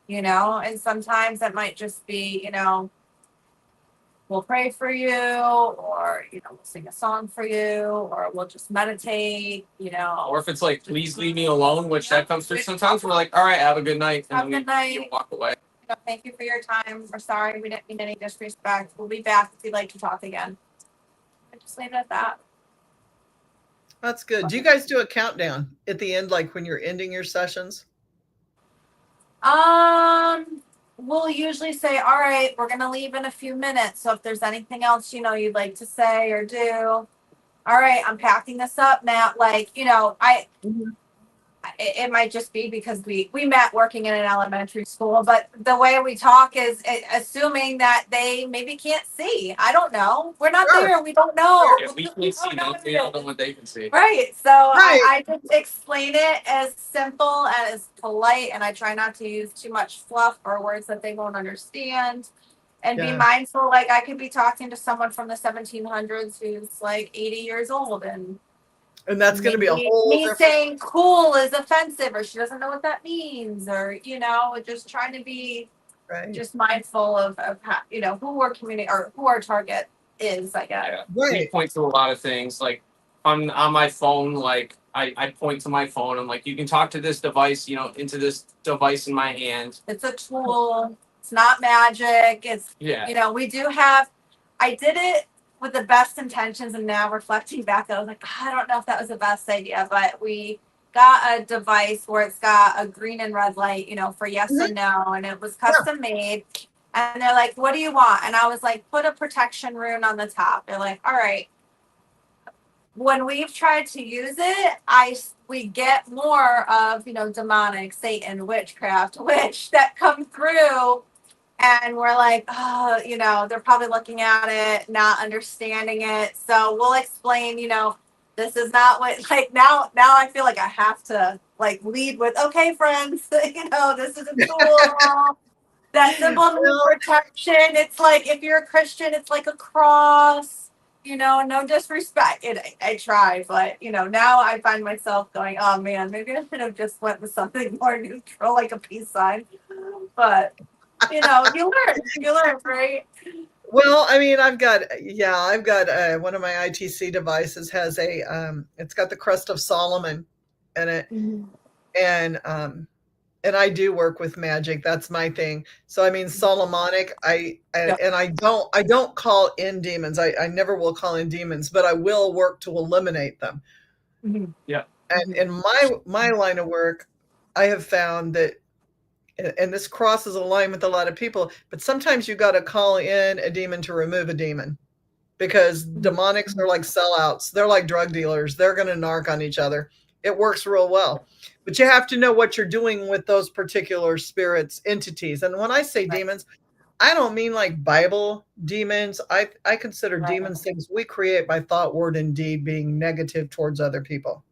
Speaker 2: And sometimes that might just be, we'll pray for you, or, we'll sing a song for you, or we'll just meditate,
Speaker 3: Or if it's like, please leave me alone, which that comes through sometimes. We're like, all right, have a good night. And
Speaker 2: have a good night.
Speaker 3: Walk away.
Speaker 2: Thank you for your time. We're sorry we didn't mean any disrespect. We'll be back if you'd like to talk again. I just leave it at that.
Speaker 1: That's good. Do you guys do a countdown at the end, like when you're ending your sessions?
Speaker 2: We'll usually say, all right, we're gonna leave in a few minutes. So if there's anything else you'd like to say or do, all right, I'm packing this up now. Like, it might just be because we met working in an elementary school, but the way we talk is assuming that they maybe can't see. I don't know. We're not there. We don't know.
Speaker 3: Yeah, we can't see them. We don't know what they can see.
Speaker 2: Right. So I just explain it as simple and as polite, and I try not to use too much fluff or words that they won't understand. And be mindful, like I could be talking to someone from the 1700s who's like 80 years old, and
Speaker 1: that's going to be a whole
Speaker 2: me saying cool is offensive, or she doesn't know what that means, or just trying to be just mindful of how, who we're communicating, or who our target is, I guess.
Speaker 3: Yeah. We point to a lot of things. Like on my phone, like I point to my phone. I'm like, you can talk to this device, into this device in my hand.
Speaker 2: It's a tool. It's not magic. It's we do have. I did it with the best intentions, and now reflecting back, I was like, I don't know if that was the best idea, but we got a device where it's got a green and red light, for yes and no, and it was custom made. And they're like, what do you want? And I was like, put a protection rune on the top. They're like, all right. When we've tried to use it, we get more of, demonic, Satan, witchcraft, witch that come through. And we're like, oh, they're probably looking at it, not understanding it. So we'll explain, this is not what, like, now I feel like I have to, like, lead with, okay, friends, this is a tool. That symbol means protection. It's like, if you're a Christian, it's like a cross, no disrespect. I try, but, now I find myself going, oh, man, maybe I should have just went with something more neutral, like a peace sign. But you learn, right?
Speaker 1: Well, I mean, I've got one of my ITC devices has it's got the crest of Solomon in it. And I do work with magic. That's my thing. So I mean, Solomonic, I don't call in demons. I never will call in demons, but I will work to eliminate them.
Speaker 3: Yeah.
Speaker 1: And in my line of work, I have found that, and this crosses a line with a lot of people, but sometimes you got to call in a demon to remove a demon, because demonics are like sellouts. They're like drug dealers. They're going to narc on each other. It works real well, but you have to know what you're doing with those particular spirits, entities. And when I say demons, I don't mean like Bible demons. I consider demons things we create by thought, word, and deed being negative towards other people.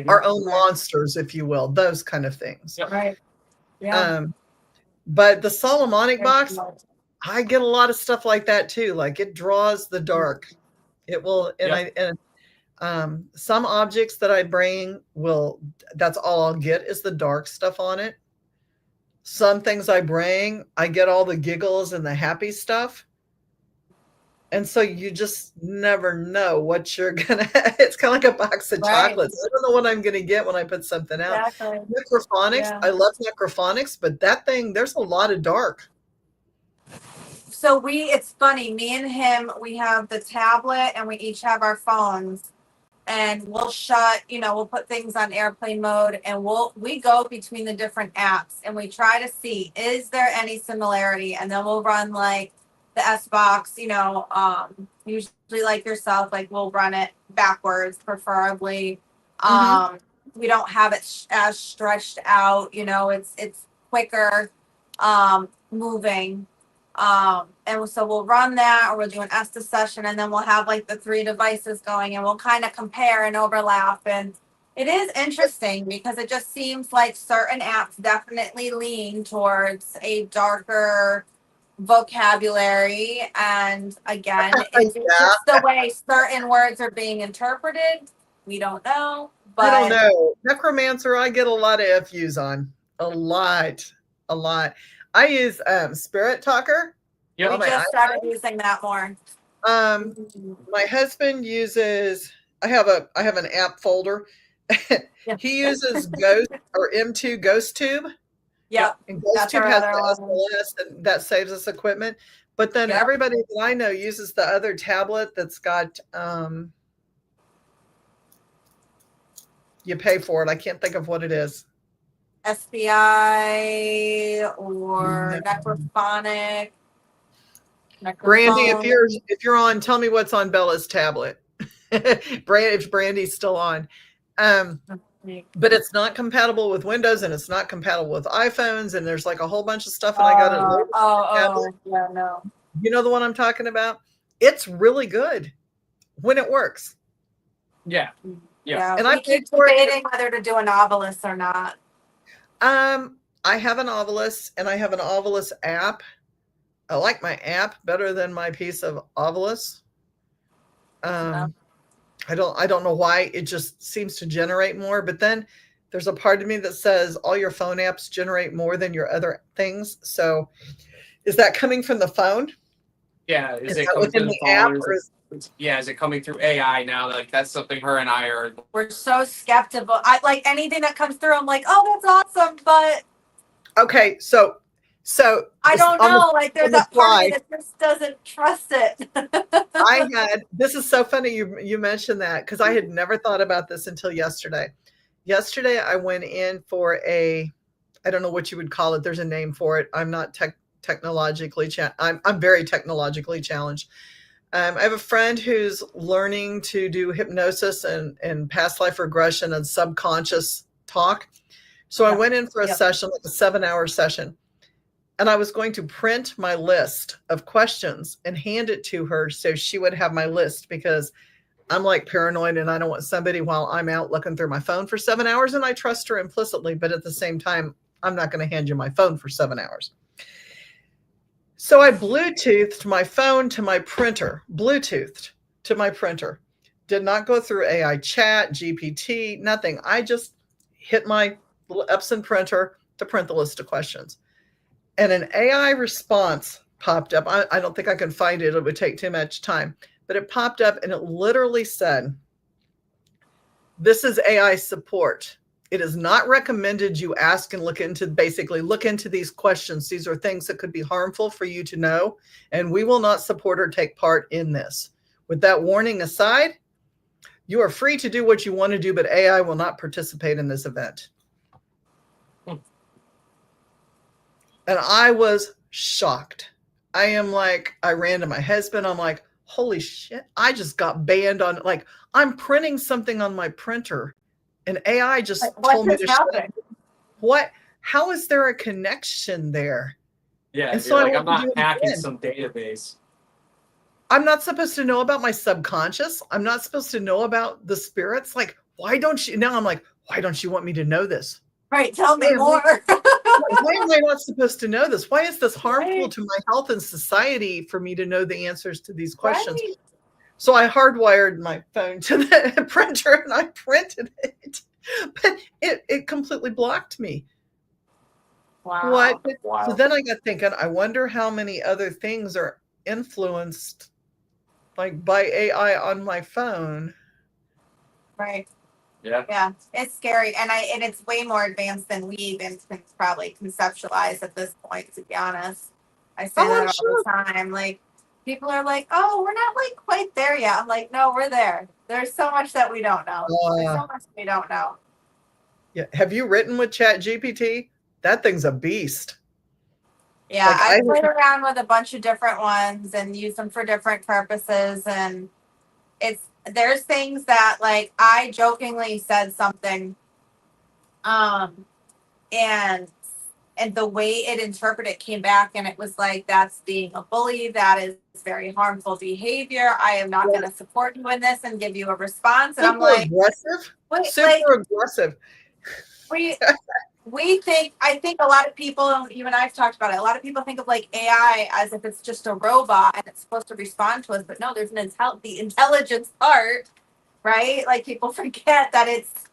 Speaker 1: Our own monsters, if you will, those kind of things.
Speaker 2: Right. Yeah.
Speaker 1: But the Solomonic box, I get a lot of stuff like that too. Like it draws the dark. It will, and some objects that I bring that's all I'll get is the dark stuff on it. Some things I bring, I get all the giggles and the happy stuff. And so you just never know what you're gonna it's kind of like a box of
Speaker 2: Right.
Speaker 1: chocolates. I don't know what I'm gonna get when I put something out.
Speaker 2: Exactly.
Speaker 1: Necrophonics,
Speaker 2: Yeah.
Speaker 1: I love necrophonics, but that thing, there's a lot of dark.
Speaker 2: So it's funny, me and him, we have the tablet and we each have our phones, and we'll put things on airplane mode, and we go between the different apps and we try to see, is there any similarity? And then we'll run like the S box, usually like yourself, like we'll run it backwards, preferably.
Speaker 1: Mhm.
Speaker 2: We don't have it as stretched out, it's quicker, moving. And so we'll run that, or we'll do an Estes session, and then we'll have like the 3 devices going, and we'll kind of compare and overlap. And it is interesting because it just seems like certain apps definitely lean towards a darker vocabulary. And again, is it
Speaker 1: Yeah,
Speaker 2: just the way certain words are being interpreted? We don't know.
Speaker 1: I don't
Speaker 2: But
Speaker 1: know. Necromancer, I get a lot of FUs on. A lot. A lot. I use Spirit Talker.
Speaker 3: Yep.
Speaker 2: we
Speaker 1: on my
Speaker 2: just started using that more.
Speaker 1: Um, my husband uses. I have an app folder.
Speaker 2: Yeah.
Speaker 1: He uses Ghost or M2 Ghost Tube,
Speaker 2: Yep.
Speaker 1: and Ghost
Speaker 2: That's
Speaker 1: Tube
Speaker 2: our
Speaker 1: has
Speaker 2: other
Speaker 1: the
Speaker 2: one.
Speaker 1: SLS, and that saves us equipment. But then
Speaker 2: Yep.
Speaker 1: everybody that I know uses the other tablet that's got. You pay for it. I can't think of what it is.
Speaker 2: SBI or
Speaker 1: No.
Speaker 2: necrophonic.
Speaker 1: Brandy,
Speaker 2: Necrophone.
Speaker 1: if you're on, tell me what's on Bella's tablet. If Brandy's still on. But it's not compatible with Windows, and it's not compatible with iPhones, and there's like a whole bunch of stuff, and I got it loaded on the tablet.
Speaker 2: Yeah, no.
Speaker 1: You know the one I'm talking about? It's really good when it works.
Speaker 3: Yeah.
Speaker 2: Yeah,
Speaker 1: And
Speaker 2: we
Speaker 1: I paid
Speaker 2: keep
Speaker 1: for it.
Speaker 2: debating whether to do a novelist or not.
Speaker 1: I have an Ovilus, and I have an Ovilus app. I like my app better than my piece of Ovilus. I don't know why. It just seems to generate more. But then there's a part of me that says all your phone apps generate more than your other things. So is that coming from the phone?
Speaker 3: Yeah.
Speaker 1: Is
Speaker 3: Is it
Speaker 1: that
Speaker 3: coming
Speaker 1: within
Speaker 3: through the
Speaker 1: the app,
Speaker 3: phone?
Speaker 1: or is
Speaker 3: Is it coming through AI now? Like that's something her and I are.
Speaker 2: We're so skeptical. I like anything that comes through. I'm like, oh, that's awesome, but
Speaker 1: okay? So
Speaker 2: I don't
Speaker 1: on the
Speaker 2: know. Like, there's
Speaker 1: on the
Speaker 2: that part of me
Speaker 1: fly,
Speaker 2: that just doesn't trust it.
Speaker 1: I had this is so funny you mentioned that, because I had never thought about this until yesterday. Yesterday I went in for I don't know what you would call it. There's a name for it. I'm not technologically I'm very technologically challenged. I have a friend who's learning to do hypnosis and past life regression and subconscious talk. So I went in for a session, like a 7-hour session, and I was going to print my list of questions and hand it to her so she would have my list, because I'm like paranoid and I don't want somebody while I'm out looking through my phone for 7 hours, and I trust her implicitly, but at the same time, I'm not going to hand you my phone for 7 hours. So I Bluetoothed my phone to my printer, Did not go through AI chat, GPT, nothing. I just hit my little Epson printer to print the list of questions. And an AI response popped up. I don't think I can find it. It would take too much time. But it popped up and it literally said, this is AI support. It is not recommended you ask and look into these questions. These are things that could be harmful for you to know, and we will not support or take part in this. With that warning aside, you are free to do what you want to do, but AI will not participate in this event. And I was shocked. I ran to my husband. I'm like, holy shit, I just got banned on, like, I'm printing something on my printer and AI just told me to shut it. What? How is there a connection there?
Speaker 3: Yeah.
Speaker 1: And so
Speaker 3: I'm not hacking some database.
Speaker 1: I'm not supposed to know about my subconscious. I'm not supposed to know about the spirits. Like, why don't you? Now I'm like, why don't you want me to know this?
Speaker 2: Right. Tell me more.
Speaker 1: Why am I not supposed to know this? Why is this harmful to my health and society for me to know the answers to these questions?
Speaker 2: Right.
Speaker 1: So I hardwired my phone to the printer and I printed it, but it completely blocked me.
Speaker 2: Wow.
Speaker 1: What?
Speaker 3: Wow.
Speaker 1: So then I got thinking, I wonder how many other things are influenced like by AI on my phone.
Speaker 2: Right.
Speaker 3: Yeah.
Speaker 2: Yeah, it's scary, and it's way more advanced than we even can probably conceptualize at this point. To be honest, I say
Speaker 1: Oh,
Speaker 2: that
Speaker 1: I'm
Speaker 2: all
Speaker 1: sure.
Speaker 2: the time. Like, people are like, "Oh, we're not like quite there yet." I'm like, "No, we're there. There's so much that we don't know. There's so much we don't know."
Speaker 1: Yeah. Have you written with Chat GPT? That thing's a beast.
Speaker 2: Yeah,
Speaker 1: Like
Speaker 2: I've played around with a bunch of different ones and used them for different purposes, and there's things that, like, I jokingly said something, um, and the way it interpreted came back, and it was like, that's being a bully, that is very harmful behavior, I am not going to support you in this and give you a response. And I'm
Speaker 1: super
Speaker 2: like,
Speaker 1: aggressive.
Speaker 2: wait,
Speaker 1: Super
Speaker 2: like,
Speaker 1: aggressive.
Speaker 2: we think, I think a lot of people, you and I've talked about it, a lot of people think of like AI as if it's just a robot and it's supposed to respond to us, but no, there's the intelligence part, right? Like, people forget that it's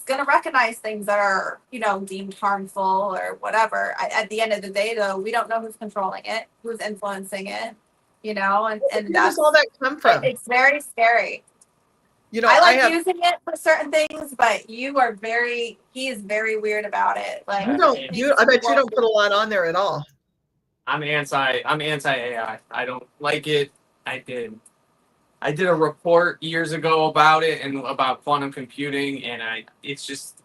Speaker 2: going to recognize things that are, deemed harmful or whatever. At the end of the day, though, we don't know who's controlling it, who's influencing it, and
Speaker 1: Where
Speaker 2: that's,
Speaker 1: does all that come from?
Speaker 2: it's very scary.
Speaker 1: I
Speaker 2: like
Speaker 1: have.
Speaker 2: using it for certain things, but he is very weird about it. Like,
Speaker 1: You don't. I bet you don't put a lot on there at all.
Speaker 3: I'm anti AI. I don't like it. I did a report years ago about it and about quantum computing, and it's just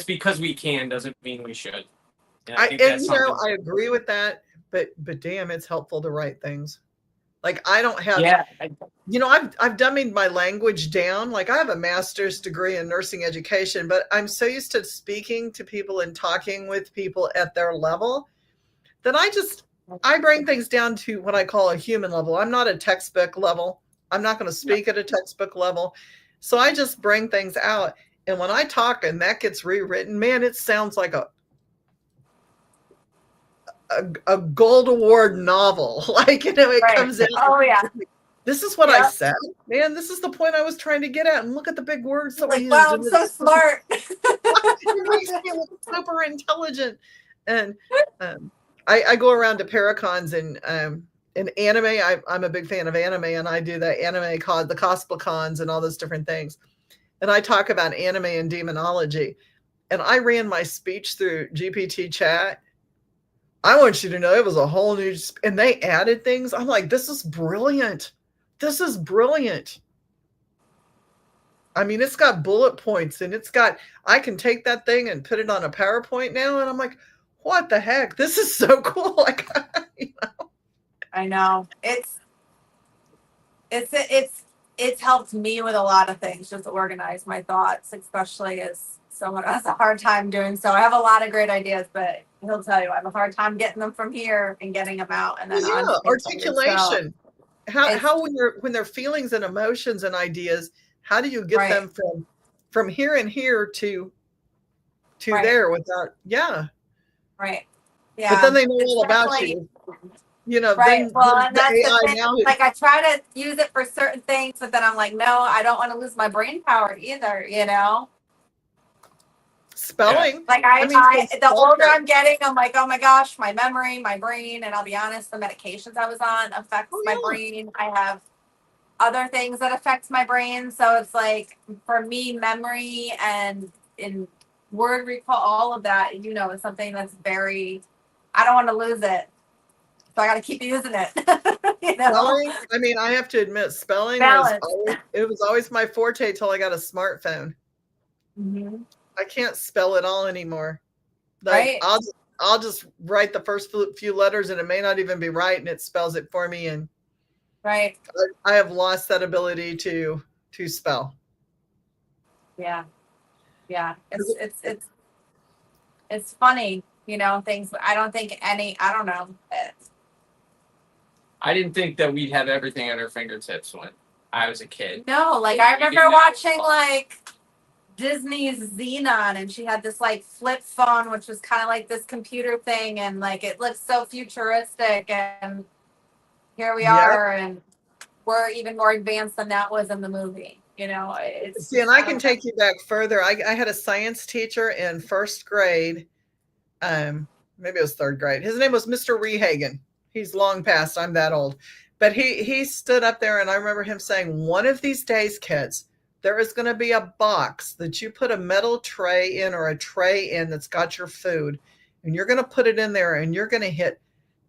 Speaker 3: because we can doesn't mean we should. And I think that's something.
Speaker 1: I agree with that, but damn, it's helpful to write things. Like, I don't have.
Speaker 3: Yeah.
Speaker 1: I've dummied my language down. Like, I have a master's degree in nursing education, but I'm so used to speaking to people and talking with people at their level that I bring things down to what I call a human level. I'm not a textbook level. I'm not going to speak at a textbook level. So I just bring things out. And when I talk and that gets rewritten, man, it sounds like a gold award novel. Like, it
Speaker 2: right.
Speaker 1: comes out.
Speaker 2: Oh yeah.
Speaker 1: This is what I said, man. This is the point I was trying to get at. And look at the big words that we used.
Speaker 2: Wow, I'm so smart.
Speaker 1: It makes me look super intelligent. And I go around to Paracons and in anime. I'm a big fan of anime, and I do the anime the Cosplaycons and all those different things. And I talk about anime and demonology. And I ran my speech through GPT chat. I want you to know it was a whole new, and they added things. I'm like, this is brilliant. This is brilliant. I mean, it's got bullet points, and I can take that thing and put it on a PowerPoint now. And I'm like, what the heck? This is so cool. Like,
Speaker 2: I know. It's helped me with a lot of things, just to organize my thoughts, especially as someone who has a hard time doing so. I have a lot of great ideas, but he'll tell you I have a hard time getting them from here and getting them out. And then
Speaker 1: articulation. How when they're feelings and emotions and ideas, how do you get them from here and here to there without
Speaker 2: right. Yeah.
Speaker 1: But then they know all about you.
Speaker 2: Right. Well, and that's the thing.
Speaker 1: now,
Speaker 2: like, I try to use it for certain things, but then I'm like, no, I don't want to lose my brain power either,
Speaker 1: Spelling.
Speaker 2: Like, the older I'm getting, I'm like, oh my gosh, my memory, my brain, and I'll be honest, the medications I was on affects my brain. I have other things that affects my brain. So it's like, for me, memory and in word recall, all of that, is something that's I don't want to lose it. So I got to keep using it.
Speaker 1: Spelling. I mean, I have to admit, spelling was always my forte till I got a smartphone.
Speaker 2: Mm-hmm.
Speaker 1: I can't spell it all anymore. Like, I'll just write the first few letters, and it may not even be right, and it spells it for me. And I have lost that ability to spell.
Speaker 2: Yeah. It's funny, things. But I don't think I don't know.
Speaker 3: I didn't think that we'd have everything at our fingertips when I was a kid.
Speaker 2: No, like, I remember watching like Disney's Xenon, and she had this like flip phone, which was kind of like this computer thing, and like it looked so futuristic, and here we are, and we're even more advanced than that was in the movie.
Speaker 1: See, and I can take you back further. I had a science teacher in first grade, maybe it was third grade. His name was Mr. Rehagen. He's long past. I'm that old. But he stood up there, and I remember him saying, one of these days, kids, there is going to be a box that you put a metal tray in, or a tray in, that's got your food, and you're going to put it in there, and you're going to hit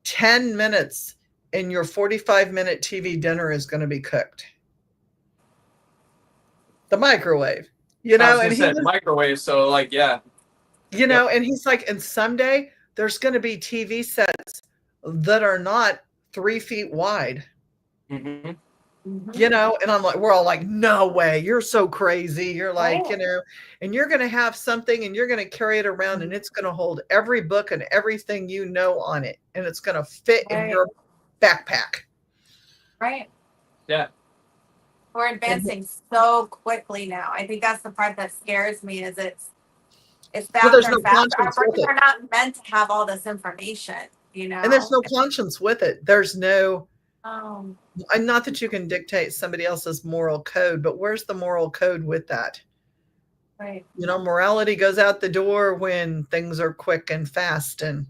Speaker 1: 10 minutes, and your 45-minute TV dinner is going to be cooked. The microwave, you know, and he
Speaker 3: said microwave, so like, yeah,
Speaker 1: you know, and he's like, and someday there's going to be TV sets that are not 3 feet wide.
Speaker 3: Mm-hmm.
Speaker 1: You know, and I'm like, we're all like, no way, you're so crazy. You're like, you know, and you're going to have something, and you're going to carry it around, and it's going to hold every book and everything you know on it, and it's going to fit in your backpack.
Speaker 2: Right.
Speaker 3: Yeah.
Speaker 2: We're advancing so quickly now. I think that's the part that scares me, is it's faster and faster. Our brains are not meant to have all this information, you know.
Speaker 1: And there's no conscience with it. There's no and not that you can dictate somebody else's moral code, but where's the moral code with that?
Speaker 2: Right.
Speaker 1: You know, morality goes out the door when things are quick and fast, and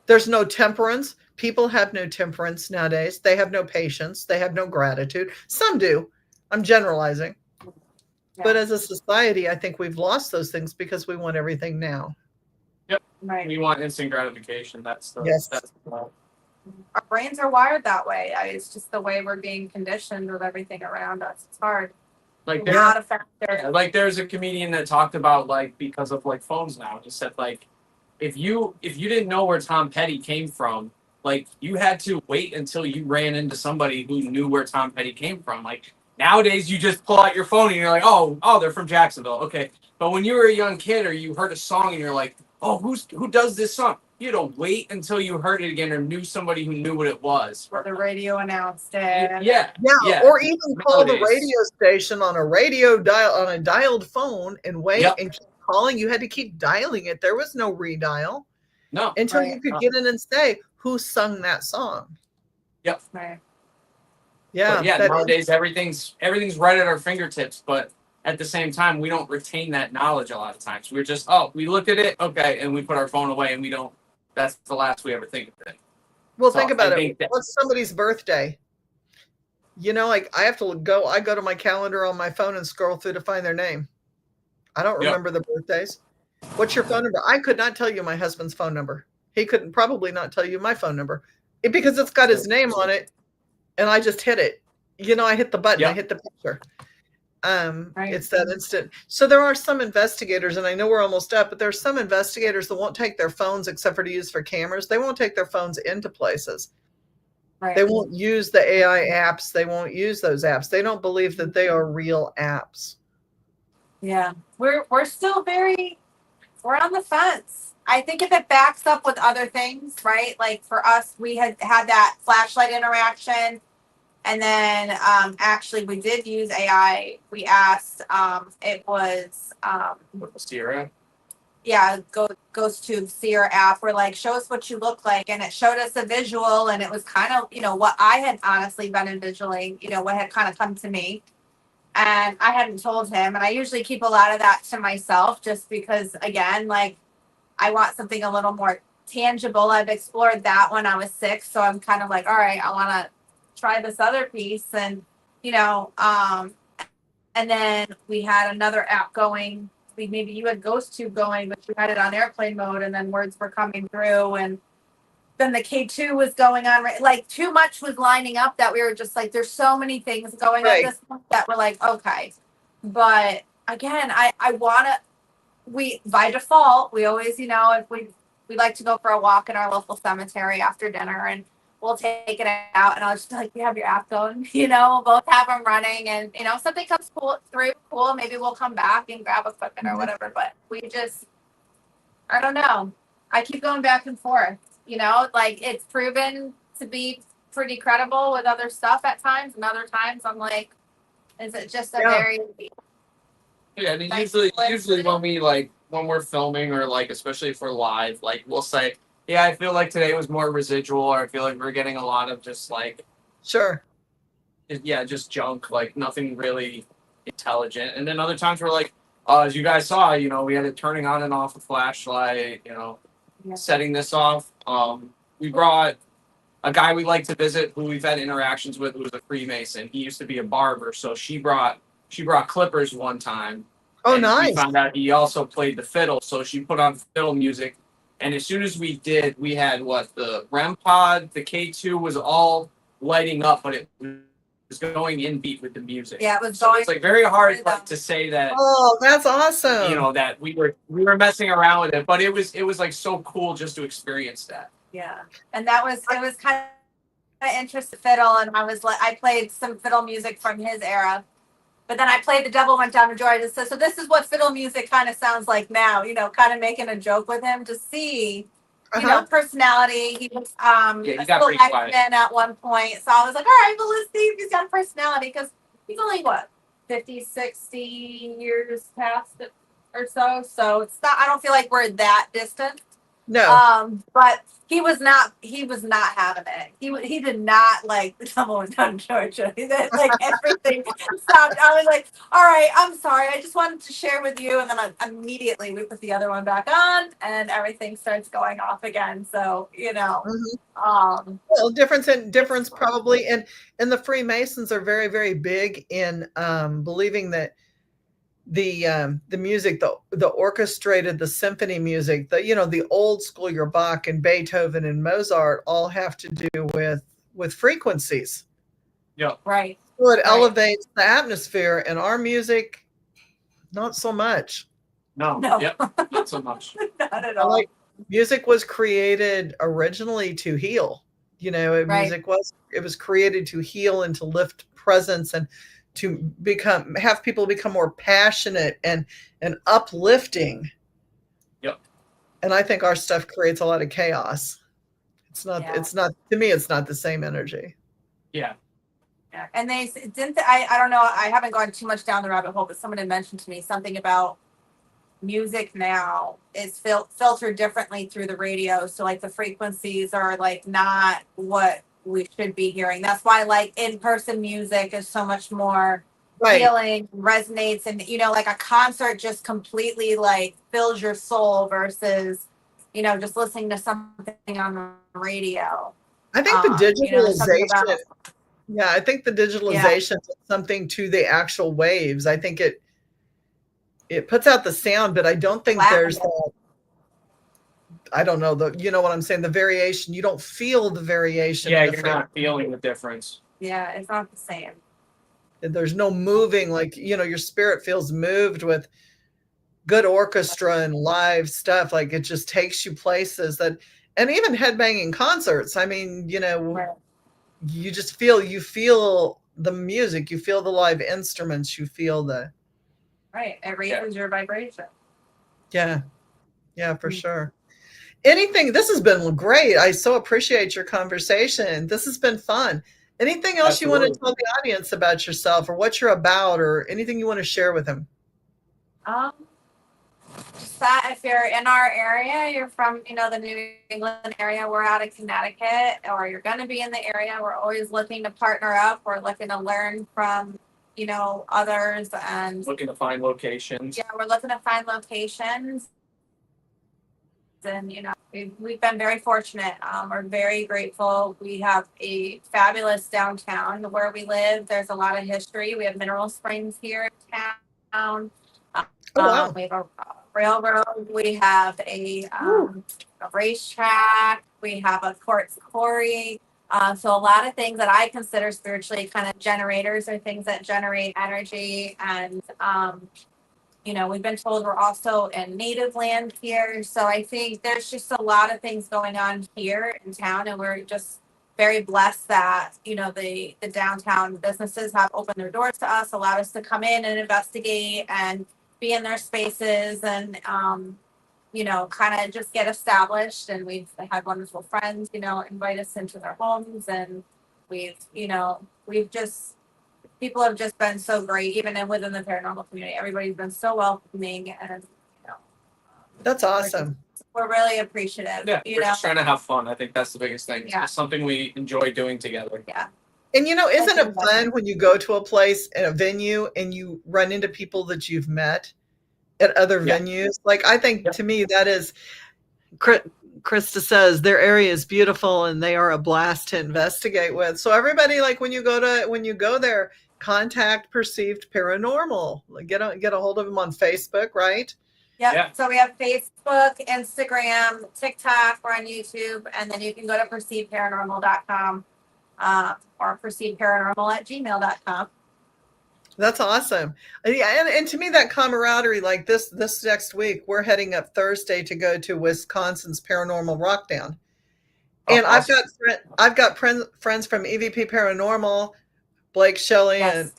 Speaker 1: there's no temperance. People have no temperance nowadays. They have no patience. They have no gratitude. Some do. I'm generalizing. Yeah. But as a society, I think we've lost those things because we want everything now.
Speaker 3: Yep. Right. We want instant gratification. That's the
Speaker 2: Our brains are wired that way. It's just the way we're being conditioned with everything around us. It's hard.
Speaker 3: Like there's a comedian that talked about, like, because of like phones now, he said, like, if you didn't know where Tom Petty came from, like, you had to wait until you ran into somebody who knew where Tom Petty came from. Like, nowadays you just pull out your phone and you're like, oh, they're from Jacksonville. Okay. But when you were a young kid, or you heard a song and you're like, oh, who does this song? You had to wait until you heard it again, or knew somebody who knew what it was.
Speaker 2: Or the radio announced it.
Speaker 3: Yeah.
Speaker 1: Or even call the radio station on a radio dial, on a dialed phone, and wait and keep calling. You had to keep dialing it. There was no redial.
Speaker 3: No.
Speaker 1: Until you could get in and say who sung that song.
Speaker 3: Yep.
Speaker 2: Right.
Speaker 1: Yeah.
Speaker 3: Nowadays everything's right at our fingertips, but at the same time, we don't retain that knowledge a lot of times. We're just, we looked at it, okay, and we put our phone away, and we don't. That's the last we ever think of it.
Speaker 1: Well, think about it. What's somebody's birthday? You know, like, I go to my calendar on my phone and scroll through to find their name. I don't remember the birthdays. What's your phone number? I could not tell you my husband's phone number. He couldn't probably not tell you my phone number because it's got his name on it, and I just hit it. You know, I hit the button, I hit the picture. It's that instant. So there are some investigators, and I know we're almost up, but there's some investigators that won't take their phones, except for to use for cameras. They won't take their phones into places. Right. They won't use the AI apps. They won't use those apps. They don't believe that they are real apps.
Speaker 2: Yeah, we're still we're on the fence. I think if it backs up with other things, right? Like for us, we had that flashlight interaction. And then actually we did use AI. We asked, it was
Speaker 3: Sierra.
Speaker 2: Yeah, goes to Sierra app. We're like, show us what you look like. And it showed us a visual, and it was kind of, what I had honestly been envisioning, what had kind of come to me. And I hadn't told him. And I usually keep a lot of that to myself, just because, again, like, I want something a little more tangible. I've explored that when I was 6. So I'm kind of like, all right, I want to try this other piece. And and then we had another app going. Maybe you had GhostTube going, but you had it on airplane mode, and then words were coming through, and then the K2 was going on. Like, too much was lining up that we were just like, there's so many things going on this month that we're like, okay. But again, I want to, by default, we always, if we like to go for a walk in our local cemetery after dinner, and we'll take it out, and I'll just be like, you have your app going, we'll both have them running, and, if something comes cool, maybe we'll come back and grab equipment or whatever, but I don't know. I keep going back and forth, like, it's proven to be pretty credible with other stuff at times, and other times I'm like, is it just a very...
Speaker 3: Yeah, and usually when we're filming, or like, especially if we're live, like, we'll say, yeah, I feel like today was more residual, or I feel like we're getting a lot of just like...
Speaker 1: Sure.
Speaker 3: Yeah, just junk, like nothing really intelligent. And then other times we're like, as you guys saw, we had it turning on and off a flashlight, setting this off. We brought a guy we like to visit who we've had interactions with who's a Freemason. He used to be a barber, so she brought clippers one time.
Speaker 1: Oh,
Speaker 3: and we
Speaker 1: nice.
Speaker 3: found out he also played the fiddle, so she put on fiddle music. And as soon as we did, we had the REM pod, the K2 was all lighting up, but it was going in beat with the music.
Speaker 2: Yeah, it was
Speaker 3: So
Speaker 2: going.
Speaker 3: it's like very hard to say that.
Speaker 1: Oh, that's awesome.
Speaker 3: You know, that we were messing around with it, but it was like so cool just to experience that.
Speaker 2: Yeah, and it was kind of interesting fiddle, and I played some fiddle music from his era. But then I played The Devil Went Down to Georgia. So this is what fiddle music kind of sounds like now, kind of making a joke with him to see, personality. He was
Speaker 3: he
Speaker 2: a
Speaker 3: got pretty quiet
Speaker 2: X-Men at one point. So I was like, all right, well, let's see if he's got a personality. Because he's only, 50, 60 years past it or so. So it's not, I don't feel like we're that distant.
Speaker 1: No.
Speaker 2: But he was not having it. He did not like The Devil Went Down to Georgia. Like everything stopped. I was like, all right, I'm sorry. I just wanted to share with you. And then immediately we put the other one back on and everything starts going off again. So,
Speaker 1: Well, difference probably. And the Freemasons are very, very big in believing that the music, the orchestrated, the symphony music, the old school, your Bach and Beethoven and Mozart all have to do with frequencies.
Speaker 3: Yeah.
Speaker 2: Right.
Speaker 1: So it elevates the atmosphere, and our music, not so much.
Speaker 3: No. Yep. Not so much.
Speaker 2: Not at all.
Speaker 1: Music was created originally to heal. Music was created to heal and to lift presence and to have people become more passionate and uplifting.
Speaker 3: Yep.
Speaker 1: And I think our stuff creates a lot of chaos. It's not to me, it's not the same energy.
Speaker 3: Yeah.
Speaker 2: Yeah. And they didn't, I don't know, I haven't gone too much down the rabbit hole, but someone had mentioned to me something about music now is filtered differently through the radio. So like the frequencies are like not what we should be hearing. That's why like in-person music is so much more feeling, resonates, and like a concert just completely like fills your soul versus just listening to something on the radio.
Speaker 1: I think the digitalization I think the digitalization is something to the actual waves. I think it puts out the sound, but I don't think there's that. I don't know, you know what I'm saying? The variation, you don't feel the variation.
Speaker 3: Yeah, you're not feeling the difference.
Speaker 2: Yeah, it's not the same.
Speaker 1: There's no moving, like, your spirit feels moved with good orchestra and live stuff. Like it just takes you places and even headbanging concerts. I mean, you just feel the music, you feel the live instruments, you feel the.
Speaker 2: Right. It raises your vibration.
Speaker 1: Yeah. Yeah, for sure. This has been great. I so appreciate your conversation. This has been fun. Anything else you want to tell the audience about yourself or what you're about or anything you want to share with them?
Speaker 2: Just that if you're in our area, you're from, the New England area, we're out of Connecticut, or you're going to be in the area, we're always looking to partner up. We're looking to learn from, others and
Speaker 3: looking to find locations.
Speaker 2: Yeah, we're looking to find locations. And we've been very fortunate. We're very grateful. We have a fabulous downtown where we live. There's a lot of history. We have mineral springs here in town.
Speaker 1: Wow.
Speaker 2: We have a railroad. We have a racetrack. We have a quartz quarry. So a lot of things that I consider spiritually kind of generators or things that generate energy. And we've been told we're also in native land here. So I think there's just a lot of things going on here in town. And we're just very blessed that, the downtown businesses have opened their doors to us, allowed us to come in and investigate and be in their spaces and, kind of just get established. And we've had wonderful friends, invite us into their homes. And people have just been so great, even within the paranormal community. Everybody's been so welcoming, and
Speaker 1: that's awesome.
Speaker 2: We're really appreciative.
Speaker 3: Yeah, we're just trying to have fun. I think that's the biggest thing. Yeah. It's something we enjoy doing together.
Speaker 2: Yeah.
Speaker 1: And isn't it fun when you go to a place in a venue and you run into people that you've met at other venues? Like I think to me that is Krista says their area is beautiful and they are a blast to investigate with. So everybody, like when you go there, contact Perceived Paranormal. Like, get a hold of them on Facebook, right?
Speaker 2: Yep.
Speaker 3: Yeah.
Speaker 2: So we have Facebook, Instagram, TikTok, we're on YouTube, and then you can go to perceivedparanormal.com or perceivedparanormal@gmail.com.
Speaker 1: That's awesome. Yeah, and to me, that camaraderie, like this next week, we're heading up Thursday to go to Wisconsin's Paranormal Rockdown. And
Speaker 3: Awesome.
Speaker 1: I've got friends from EVP Paranormal, Blake Shelley,
Speaker 2: Yes.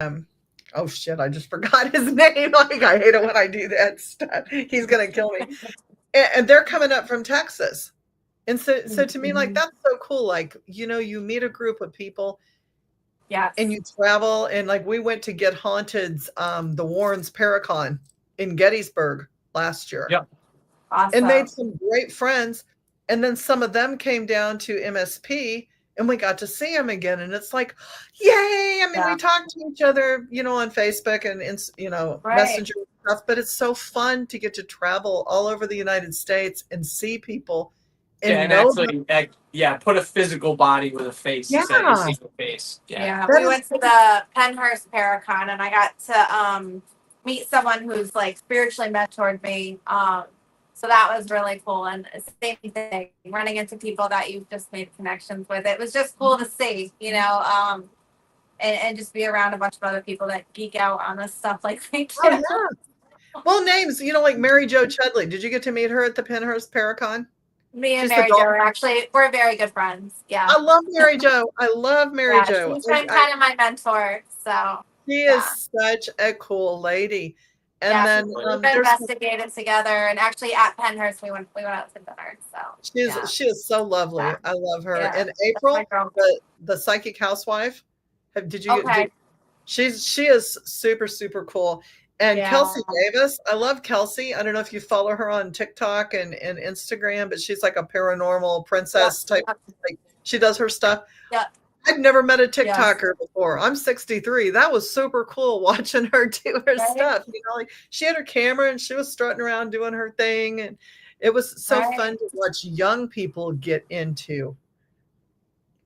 Speaker 1: and oh shit, I just forgot his name. Like, I hate it when I do that stuff. He's gonna kill me. And they're coming up from Texas. And so to me, like, that's so cool. Like, you meet a group of people.
Speaker 2: Yes.
Speaker 1: And you travel, and like we went to Get Haunted's the Warrens Paracon in Gettysburg last year.
Speaker 3: Yep.
Speaker 2: Awesome.
Speaker 1: And made some great friends. And then some of them came down to MSP and we got to see them again. And it's like, yay. I mean, we talked to each other, on Facebook and,
Speaker 2: Right.
Speaker 1: Messenger and stuff, but it's so fun to get to travel all over the United States and see people.
Speaker 3: And actually, put a physical body with a face instead of a single face.
Speaker 2: Yeah, we went to the Pennhurst Paracon, and I got to meet someone who's like spiritually mentored me. So that was really cool. And same thing, running into people that you've just made connections with. It was just cool to see, and just be around a bunch of other people that geek out on this stuff like me too.
Speaker 1: Oh, yeah. Well, names, like Mary Jo Chudley. Did you get to meet her at the Pennhurst Paracon?
Speaker 2: Me and Mary Jo we're very good friends. Yeah.
Speaker 1: I love Mary Jo.
Speaker 2: She's been kind of my mentor. So
Speaker 1: she is such a cool lady. And then
Speaker 2: we've investigated together, and actually at Pennhurst we went out to dinner. So
Speaker 1: she is so lovely.
Speaker 2: Yeah.
Speaker 1: I love her.
Speaker 2: Yeah.
Speaker 1: And April, the psychic housewife. She is super, super cool. And Kelsey Davis, I love Kelsey. I don't know if you follow her on TikTok and Instagram, but she's like a paranormal princess type. Like, she does her stuff.
Speaker 2: Yeah.
Speaker 1: I've never met a TikToker before. I'm 63. That was super cool watching her do her stuff. Like, she had her camera and she was strutting around doing her thing. And it was so fun to watch young people get into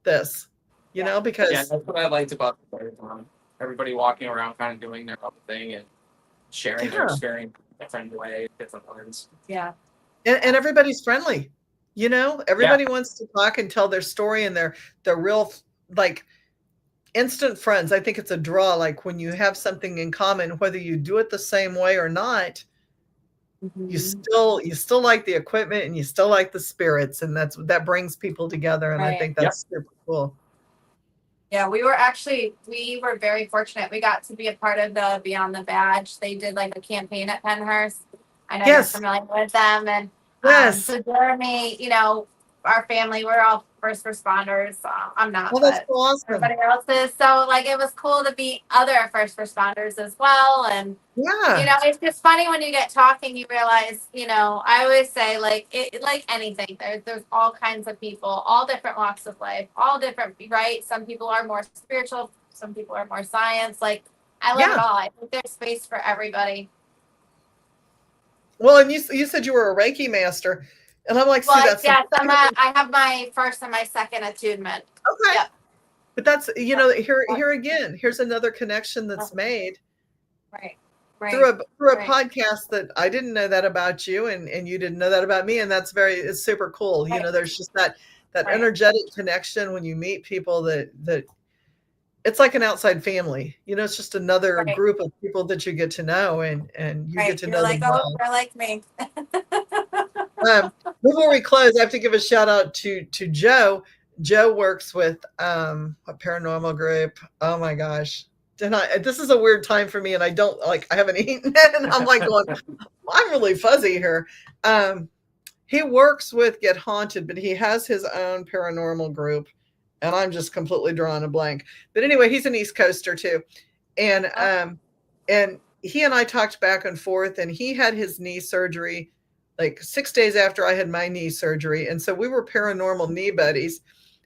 Speaker 1: this, because
Speaker 3: that's what I liked about the Paragon. Everybody walking around kind of doing their own thing and sharing their experience in a different way, different words.
Speaker 2: Yeah.
Speaker 1: And everybody's friendly. Everybody wants to talk and tell their story, and they're real, like, instant friends. I think it's a draw. Like, when you have something in common, whether you do it the same way or not, you still like the equipment and you still like the spirits, and that brings people together. And I think that's super cool.
Speaker 2: Yeah, we were very fortunate. We got to be a part of the Beyond the Badge. They did like a campaign at Pennhurst. I know you're familiar with them. And so Jeremy, our family, we're all first responders. I'm not,
Speaker 1: that's
Speaker 2: but
Speaker 1: awesome.
Speaker 2: Everybody else is. So like, it was cool to meet other first responders as well. And it's just funny when you get talking, you realize, I always say like anything, there's all kinds of people, all different walks of life, all different, right? Some people are more spiritual, some people are more science. Like, I love it all. I think there's space for everybody.
Speaker 1: Well, and you said you were a Reiki master, and I'm like,
Speaker 2: I have my first and my second attunement.
Speaker 1: Okay. Yep. But that's, here again, here's another connection that's made.
Speaker 2: Right.
Speaker 1: Through a podcast that I didn't know that about you, and you didn't know that about me. And it's super cool. There's just that energetic connection when you meet people that it's like an outside family. It's just another group of people that you get to know, and you get to know them well.
Speaker 2: They're like me.
Speaker 1: Before we close, I have to give a shout out to Joe. Joe works with a paranormal group. Oh my gosh. This is a weird time for me, and I haven't eaten it, and I'm like going, I'm really fuzzy here. He works with Get Haunted, but he has his own paranormal group, and I'm just completely drawing a blank. But anyway, he's an East Coaster too. And he and I talked back and forth, and he had his knee surgery like 6 days after I had my knee surgery. And so we were paranormal knee buddies.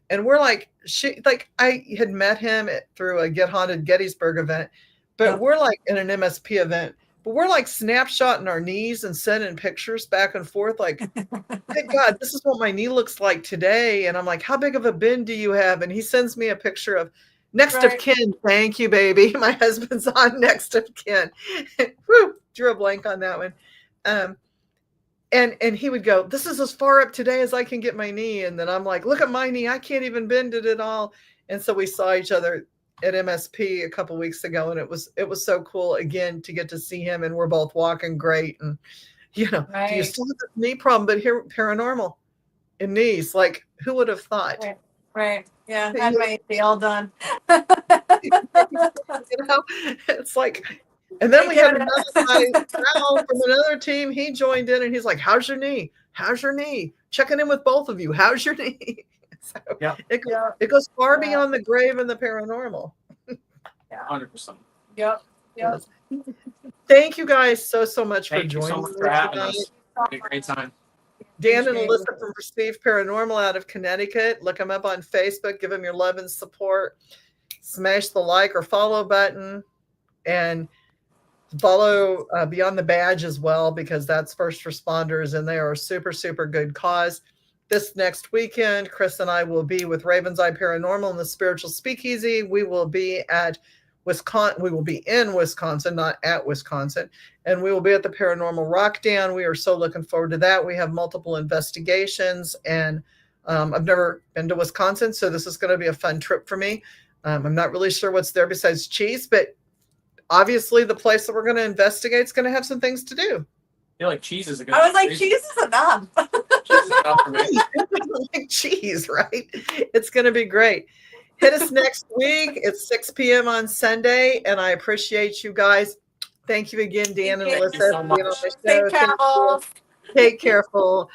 Speaker 1: And we're like, I had met him through a Get Haunted Gettysburg event, but we're like in an MSP event. but we're like snapshotting our knees and sending pictures back and forth. Like, thank God, this is what my knee looks like today. And I'm like, how big of a bend do you have? And he sends me a picture of next of kin. Thank you, baby. My husband's on next of kin. Whew, drew a blank on that one. And he would go, this is as far up today as I can get my knee. And then I'm like, look at my knee. I can't even bend it at all. And so we saw each other at MSP a couple weeks ago, and it was so cool again to get to see him, and we're both walking great. And do you still have a knee problem? But here, paranormal in knees, like who would have thought?
Speaker 2: Right. Yeah, had my knee all done.
Speaker 1: It's like, and then we had another guy from another team. He joined in, and he's like, "How's your knee? How's your knee? Checking in with both of you. How's your knee?" So it goes far beyond the grave and the paranormal.
Speaker 3: 100%.
Speaker 2: Yep.
Speaker 1: Thank you guys so much for joining.
Speaker 3: Thank you so much for having us. Had a great time.
Speaker 1: Dan and Alyssa from Perceived Paranormal out of Connecticut. Look them up on Facebook. Give them your love and support. Smash the like or follow button, and follow Beyond the Badge as well, because that's first responders, and they are a super, super good cause. This next weekend, Chris and I will be with Raven's Eye Paranormal and the Spiritual Speakeasy. We will be at Wisconsin. We will be in Wisconsin, not at Wisconsin. And we will be at the Paranormal Rock Down. We are so looking forward to that. We have multiple investigations, and I've never been to Wisconsin, so this is going to be a fun trip for me. I'm not really sure what's there besides cheese, but obviously the place that we're going to investigate is going to have some things to do.
Speaker 3: I feel like cheese is a good.
Speaker 2: I was like, cheese is enough.
Speaker 3: Cheese is enough for me.
Speaker 1: Like cheese, right? It's going to be great. Hit us next week. It's 6 p.m. on Sunday, and I appreciate you guys. Thank you again, Dan and Alyssa, for being on the show. Take careful.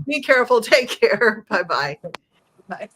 Speaker 1: Be careful. Take care. Bye-bye.
Speaker 2: Bye.